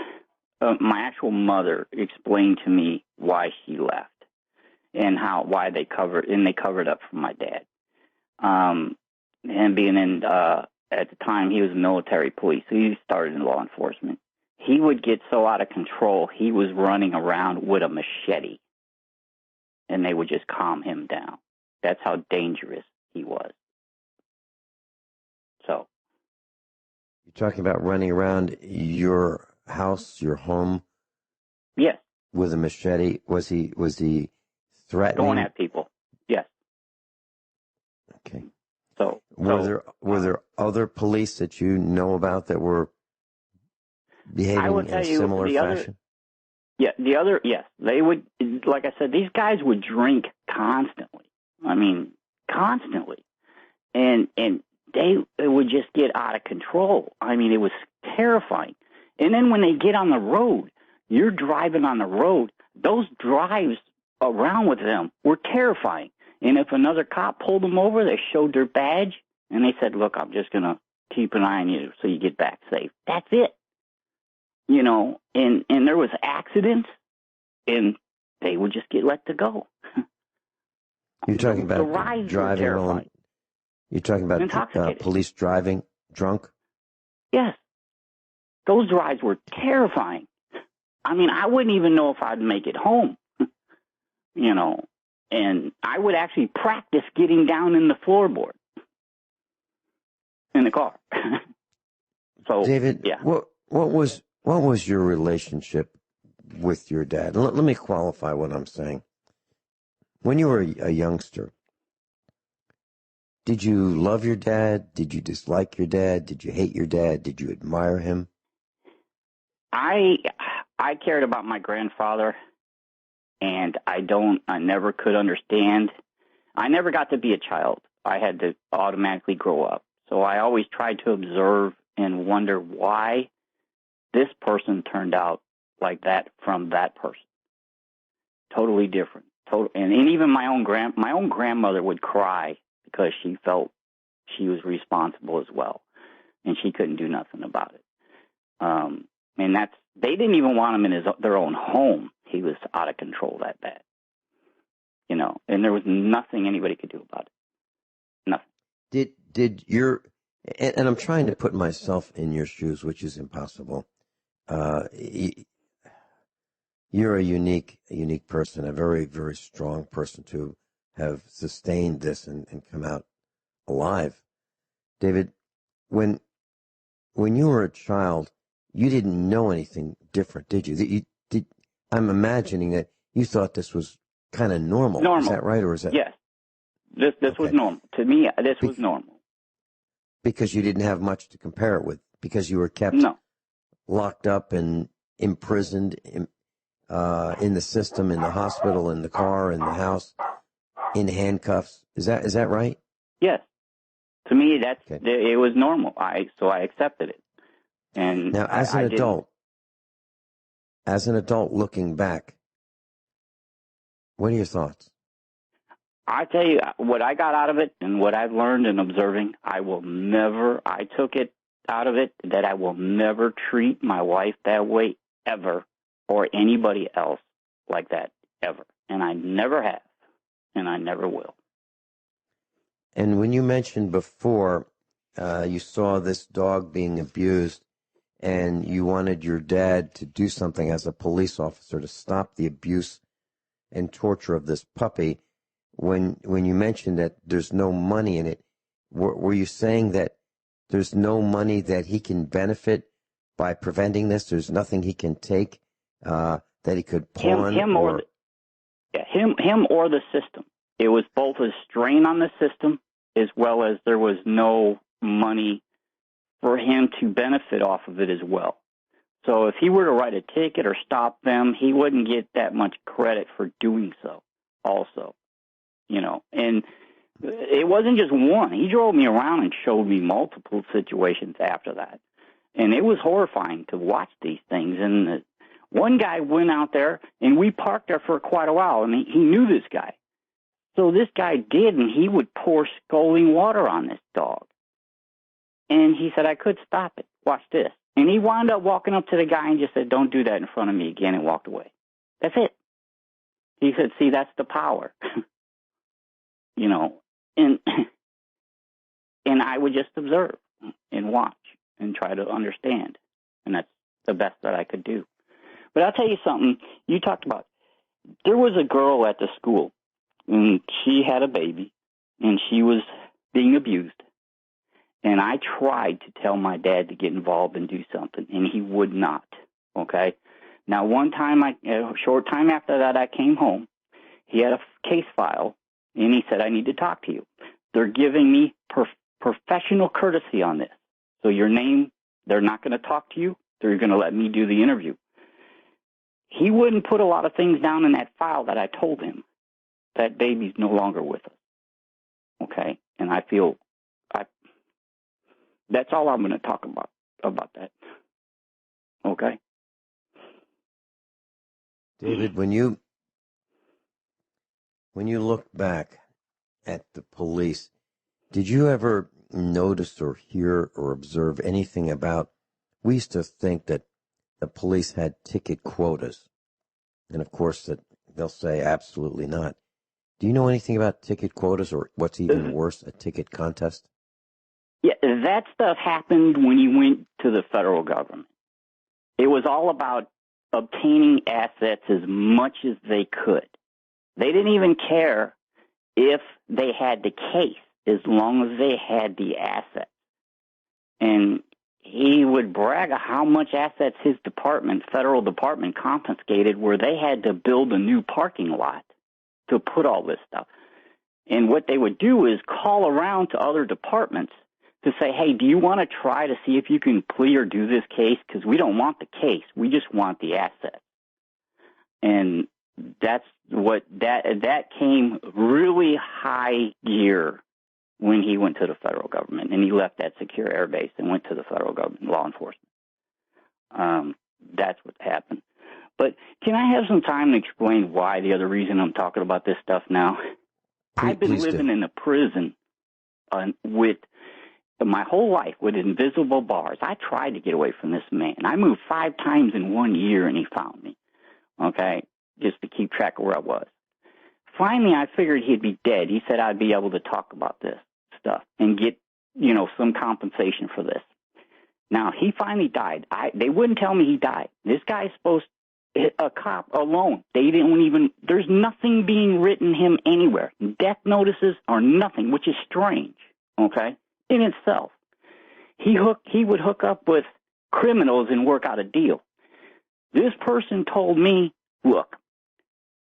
my actual mother explained to me why she left and why they covered up for my dad. And being in at the time he was military police, so he started in law enforcement. He would get so out of control, he was running around with a machete, and they would just calm him down. That's how dangerous he was. So. You're talking about running around your house, your home? Yes. With a machete? Was he threatening? Going at people. Yes. Okay. So were there other police that you know about that were behaving in a similar fashion? Yeah, they would, like I said, these guys would drink constantly. I mean, constantly. And they would just get out of control. I mean, it was terrifying. And then when they get on the road, you're driving on the road, those drives around with them were terrifying. And if another cop pulled them over, they showed their badge, and they said, look, I'm just going to keep an eye on you so you get back safe. That's it. You know, and there was accidents, and they would just get let to go. You're talking about driving while you're talking about police driving drunk? Yes. Those drives were terrifying. I mean, I wouldn't even know if I'd make it home, you know, and I would actually practice getting down in the floorboard in the car. So, David, yeah. What was your relationship with your dad? Let me qualify what I'm saying. When you were a youngster, did you love your dad? Did you dislike your dad? Did you hate your dad? Did you admire him? I cared about my grandfather, and I never could understand. I never got to be a child. I had to automatically grow up. So I always tried to observe and wonder why this person turned out like that from that person. Totally different. And even my own grandmother would cry because she felt she was responsible as well, and she couldn't do nothing about it. And they didn't even want him in their own home. He was out of control that bad, you know. And there was nothing anybody could do about it. Nothing. Did your and I'm trying to put myself in your shoes, which is impossible. You're a unique person, a very, very strong person to have sustained this and come out alive. David, when you were a child, you didn't know anything different, did you? I'm imagining that you thought this was kind of normal. Is that right, or is that? Yes. This okay. Was normal. To me, this was normal. Because you didn't have much to compare it with, because you were kept locked up and imprisoned in the system, in the hospital, in the car, in the house, in handcuffs. Is that right? Yes. To me, it was normal. So I accepted it. And now, as an adult looking back, what are your thoughts? I tell you, what I got out of it and what I've learned in observing, I took it out of it that I will never treat my wife that way ever, or anybody else like that ever. And I never have, and I never will. And when you mentioned before, you saw this dog being abused, and you wanted your dad to do something as a police officer to stop the abuse and torture of this puppy. When you mentioned that there's no money in it, were you saying that there's no money that he can benefit by preventing this? There's nothing he can take that he could pawn? Him or the system. It was both a strain on the system as well as there was no money for him to benefit off of it as well. So if he were to write a ticket or stop them, he wouldn't get that much credit for doing so also. You know, and it wasn't just one. He drove me around and showed me multiple situations after that. And it was horrifying to watch these things. And one guy went out there, and we parked there for quite a while, and he knew this guy. So this guy did, and he would pour scalding water on this dog. And he said, I could stop it. Watch this. And he wound up walking up to the guy and just said, don't do that in front of me again, and walked away. That's it. He said, see, that's the power. You know, and I would just observe and watch and try to understand. And that's the best that I could do. But I'll tell you something. You talked about, there was a girl at the school, and she had a baby, and she was being abused. And I tried to tell my dad to get involved and do something, and he would not, okay? Now, one time, a short time after that, I came home. He had a case file, and he said, I need to talk to you. They're giving me professional courtesy on this. So your name, they're not going to talk to you. They're going to let me do the interview. he wouldn't put a lot of things down in that file that I told him. That baby's no longer with us. Okay? And I feel that's all I'm going to talk about that. Okay? David, when you look back at the police, did you ever notice or hear or observe anything about, we used to think that the police had ticket quotas. And of course that they'll say absolutely not. Do you know anything about ticket quotas, or what's even worse, a ticket contest? Yeah, that stuff happened when you went to the federal government. It was all about obtaining assets as much as they could. They didn't even care if they had the case, as long as they had the assets. And he would brag of how much assets his department, federal department, confiscated, where they had to build a new parking lot to put all this stuff. And what they would do is call around to other departments to say, hey, do you want to try to see if you can plea or do this case? Because we don't want the case. We just want the assets. And that's what that came really high gear when he went to the federal government, and he left that secure air base and went to the federal government, law enforcement. That's what happened. But can I have some time to explain why, the other reason I'm talking about this stuff now? I've been living in a prison with my whole life with invisible bars. I tried to get away from this man. I moved 5 times in 1 year, and he found me, okay, just to keep track of where I was. Finally, I figured he'd be dead. He said I'd be able to talk about this stuff and get, some compensation for this. Now, he finally died. They wouldn't tell me he died. This guy's supposed to hit a cop alone. They didn't even, there's nothing being written him anywhere. Death notices or nothing, which is strange, okay, in itself. He would hook up with criminals and work out a deal. This person told me, look,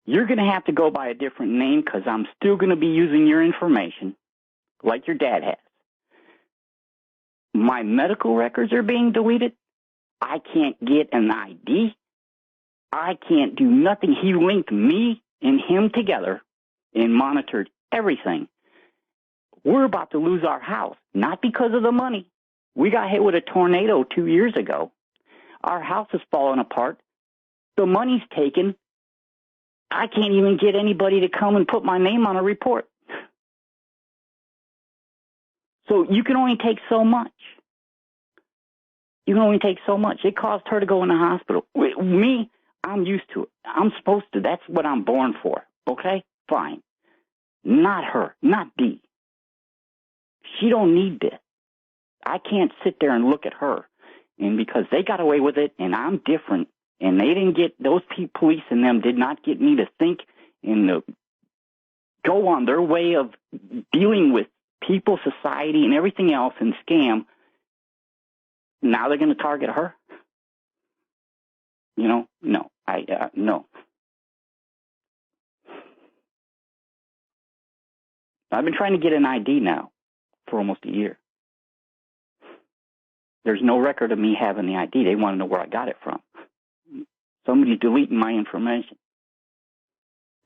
you're going to have to go by a different name because I'm still going to be using your information like your dad has. My medical records are being deleted. I can't get an ID. I can't do nothing. He linked me and him together and monitored everything. We're about to lose our house, not because of the money. We got hit with a tornado 2 years ago. Our house is falling apart. The money's taken. I can't even get anybody to come and put my name on a report. So you can only take so much. You can only take so much. It caused her to go in the hospital. Me, I'm used to it. I'm supposed to. That's what I'm born for. Okay? Fine. Not her. Not Dee. She don't need this. I can't sit there and look at her. And because they got away with it and I'm different, and they didn't get, those police and them did not get me to think and go on their way of dealing with people, society, and everything else and scam. Now they're going to target her? No. No. I've been trying to get an ID now for almost a year. There's no record of me having the ID. They want to know where I got it from. Somebody's deleting my information.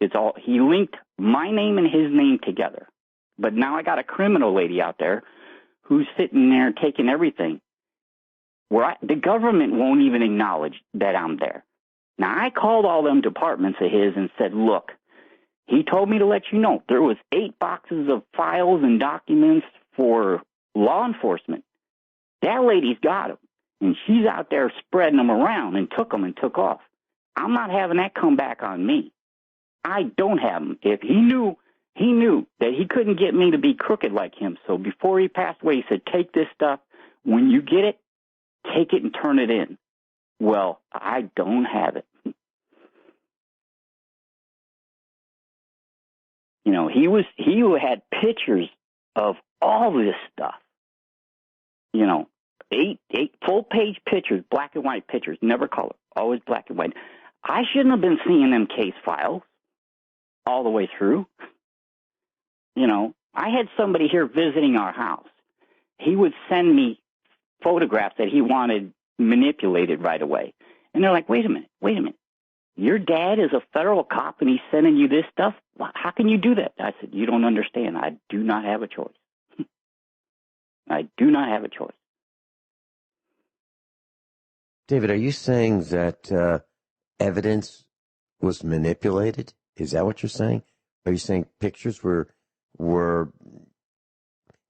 It's all, he linked my name and his name together. But now I got a criminal lady out there who's sitting there taking everything. The government won't even acknowledge that I'm there. Now, I called all them departments of his and said, look, he told me to let you know there was 8 boxes of files and documents for law enforcement. That lady's got them, and she's out there spreading them around and took them and took off. I'm not having that come back on me. I don't have them. If he knew that he couldn't get me to be crooked like him. So before he passed away, he said, take this stuff. When you get it, take it and turn it in. Well, I don't have it. He had pictures of all this stuff. 8 full-page pictures, black and white pictures, never color, always black and white. I shouldn't have been seeing them case files all the way through. I had somebody here visiting our house. He would send me photographs that he wanted manipulated right away. And they're like, wait a minute. Your dad is a federal cop and he's sending you this stuff? How can you do that? I said, you don't understand. I do not have a choice. I do not have a choice. David, are you saying that evidence was manipulated? Is that what you're saying? Are you saying pictures were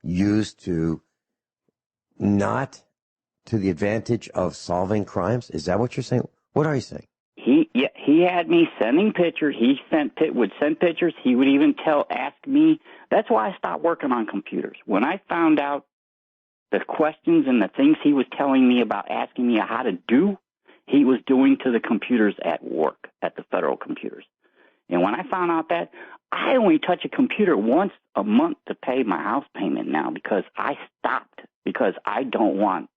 used to not to the advantage of solving crimes? Is that what you're saying? What are you saying? He had me sending pictures. He would send pictures. He would even ask me. That's why I stopped working on computers. When I found out the questions and the things he was telling me about asking me how to do, he was doing to the computers at work, at the federal computers. And when I found out that, I only touch a computer once a month to pay my house payment now because I stopped, because I don't want.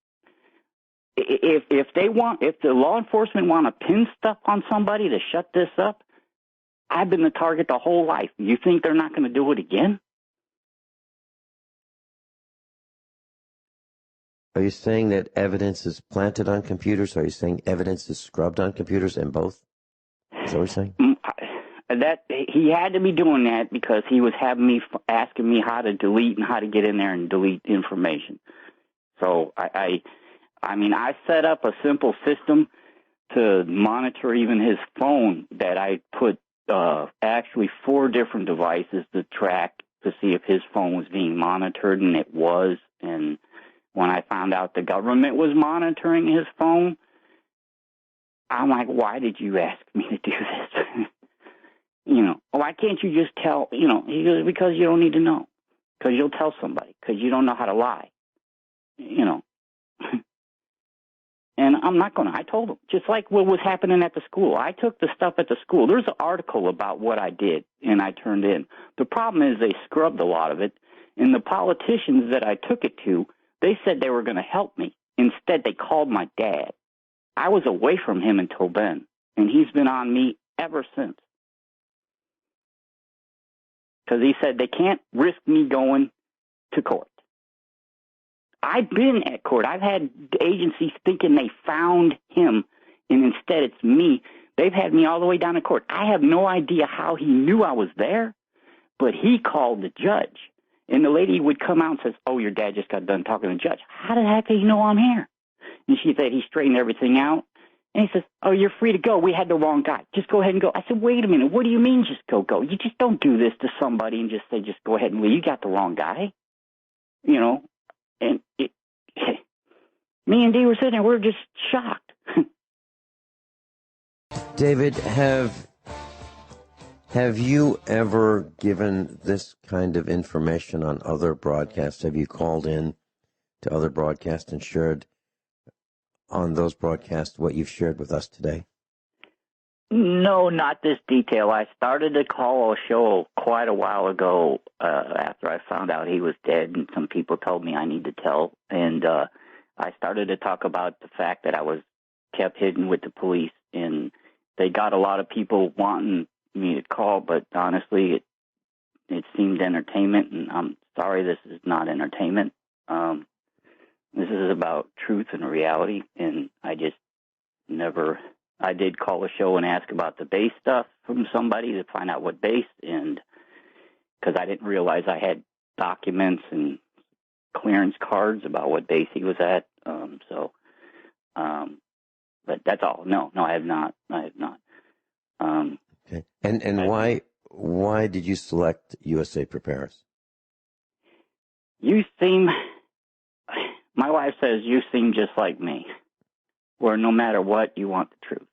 If the law enforcement want to pin stuff on somebody to shut this up, I've been the target the whole life. You think they're not going to do it again? Are you saying that evidence is planted on computers? Are you saying evidence is scrubbed on computers, and both? Is that what you're saying? That he had to be doing that because he was having me asking me how to delete and how to get in there and delete information. So I set up a simple system to monitor even his phone that I put actually 4 different devices to track to see if his phone was being monitored, and it was. And when I found out the government was monitoring his phone, I'm like, why did you ask me to do this? Why can't you just tell, he goes, because you don't need to know, because you'll tell somebody, because you don't know how to lie, And I'm not going to. I told him, just like what was happening at the school. I took the stuff at the school. There's an article about what I did, and I turned in. The problem is they scrubbed a lot of it, and the politicians that I took it to, they said they were going to help me. Instead, they called my dad. I was away from him until then, and he's been on me ever since. Because he said they can't risk me going to court. I've been at court. I've had agencies thinking they found him, and instead it's me. They've had me all the way down to court. I have no idea how he knew I was there, but he called the judge. And the lady would come out and says, oh, your dad just got done talking to the judge. How the heck did he know I'm here? And she said he straightened everything out. And he says, oh, you're free to go. We had the wrong guy. Just go ahead and go. I said, wait a minute. What do you mean just go? You just don't do this to somebody and just say, just go ahead and leave. You got the wrong guy. And me and Dee were sitting there. We were just shocked. David, have you ever given this kind of information on other broadcasts? Have you called in to other broadcasts and shared on those broadcasts what you've shared with us today? No, not this detail. I started to call a show quite a while ago after I found out he was dead, and some people told me I need to tell. And I started to talk about the fact that I was kept hidden with the police, and they got a lot of people wanting me to call, but honestly, it seemed entertainment, and I'm sorry, this is not entertainment. This is about truth and reality, and I just never... I did call a show and ask about the base stuff from somebody to find out what base, and because I didn't realize I had documents and clearance cards about what base he was at. But that's all. No, I have not. Okay. And why did you select USA Prepares? My wife says you seem just like me, where no matter what, you want the truth.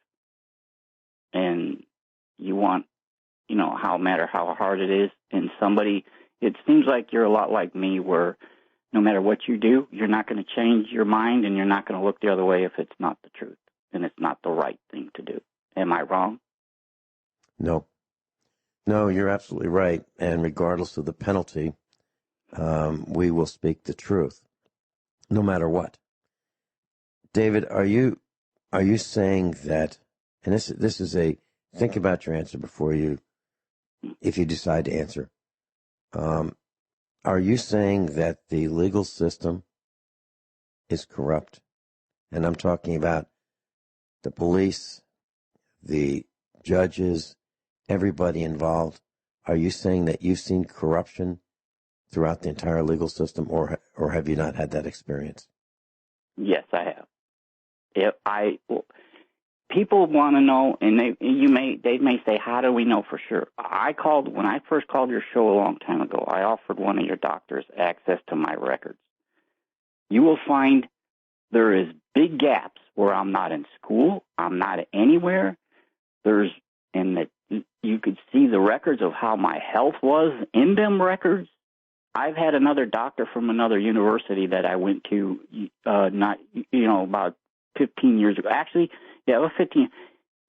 And you want, no matter how hard it is, and it seems like you're a lot like me, where no matter what you do, you're not going to change your mind, and you're not going to look the other way if it's not the truth, and it's not the right thing to do. Am I wrong? No, you're absolutely right. And regardless of the penalty, we will speak the truth, no matter what. David, are you saying that? And this is think about your answer before if you decide to answer. Are you saying that the legal system is corrupt? And I'm talking about the police, the judges, everybody involved. Are you saying that you've seen corruption throughout the entire legal system, or have you not had that experience? Yes, I have. People want to know, and they may say, how do we know for sure? When I first called your show a long time ago, I offered one of your doctors access to my records. You will find there is big gaps where I'm not in school, I'm not anywhere. You could see the records of how my health was in them records. I've had another doctor from another university that I went to, about 15 years ago. Actually, yeah, it was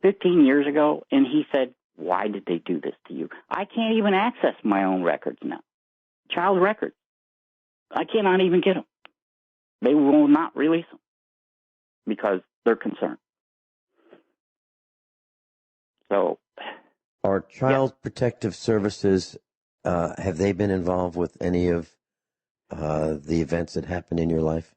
15 years ago, and he said, why did they do this to you? I can't even access my own records now. Child records. I cannot even get them. They will not release them because they're concerned. So, are Child Protective Services, have they been involved with any of the events that happened in your life?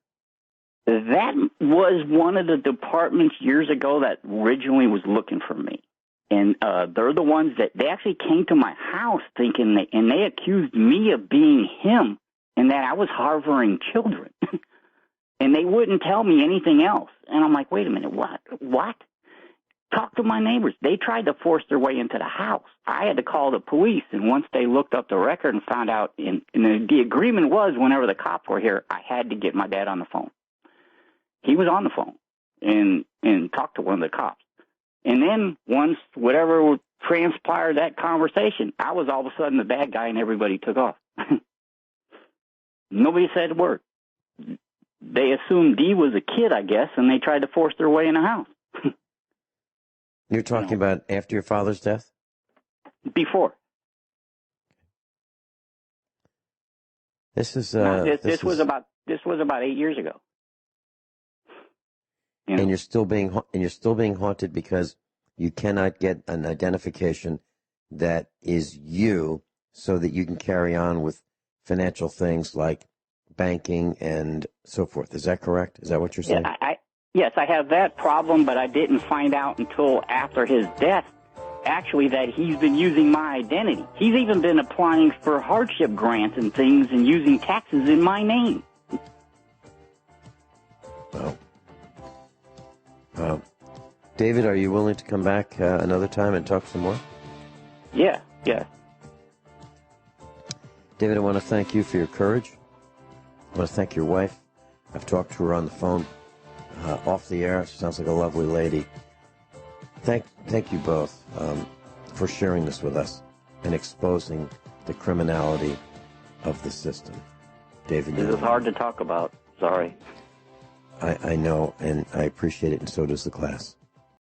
That was one of the departments years ago that originally was looking for me. And they're the ones that they actually came to my house and they accused me of being him and that I was harboring children. And they wouldn't tell me anything else. And I'm like, wait a minute, what? Talk to my neighbors. They tried to force their way into the house. I had to call the police, and once they looked up the record and found out, and the agreement was whenever the cops were here, I had to get my dad on the phone. He was on the phone and talked to one of the cops. And then once whatever transpired that conversation, I was all of a sudden the bad guy and everybody took off. Nobody said a word. They assumed Dee was a kid, I guess, and they tried to force their way in the house. You're talking about after your father's death? Before. This was about 8 years ago. You know? And you're still being haunted because you cannot get an identification that is you, so that you can carry on with financial things like banking and so forth. Is that correct? Is that what you're saying? Yes, I have that problem, but I didn't find out until after his death, actually, that he's been using my identity. He's even been applying for hardship grants and things and using taxes in my name. Wow. David, are you willing to come back another time and talk some more? Yeah. David, I want to thank you for your courage. I want to thank your wife. I've talked to her on the phone. Off the air. She sounds like a lovely lady. Thank you both for sharing this with us and exposing the criminality of the system. David, this is hard to talk about. Sorry. I know, and I appreciate it, and so does the class.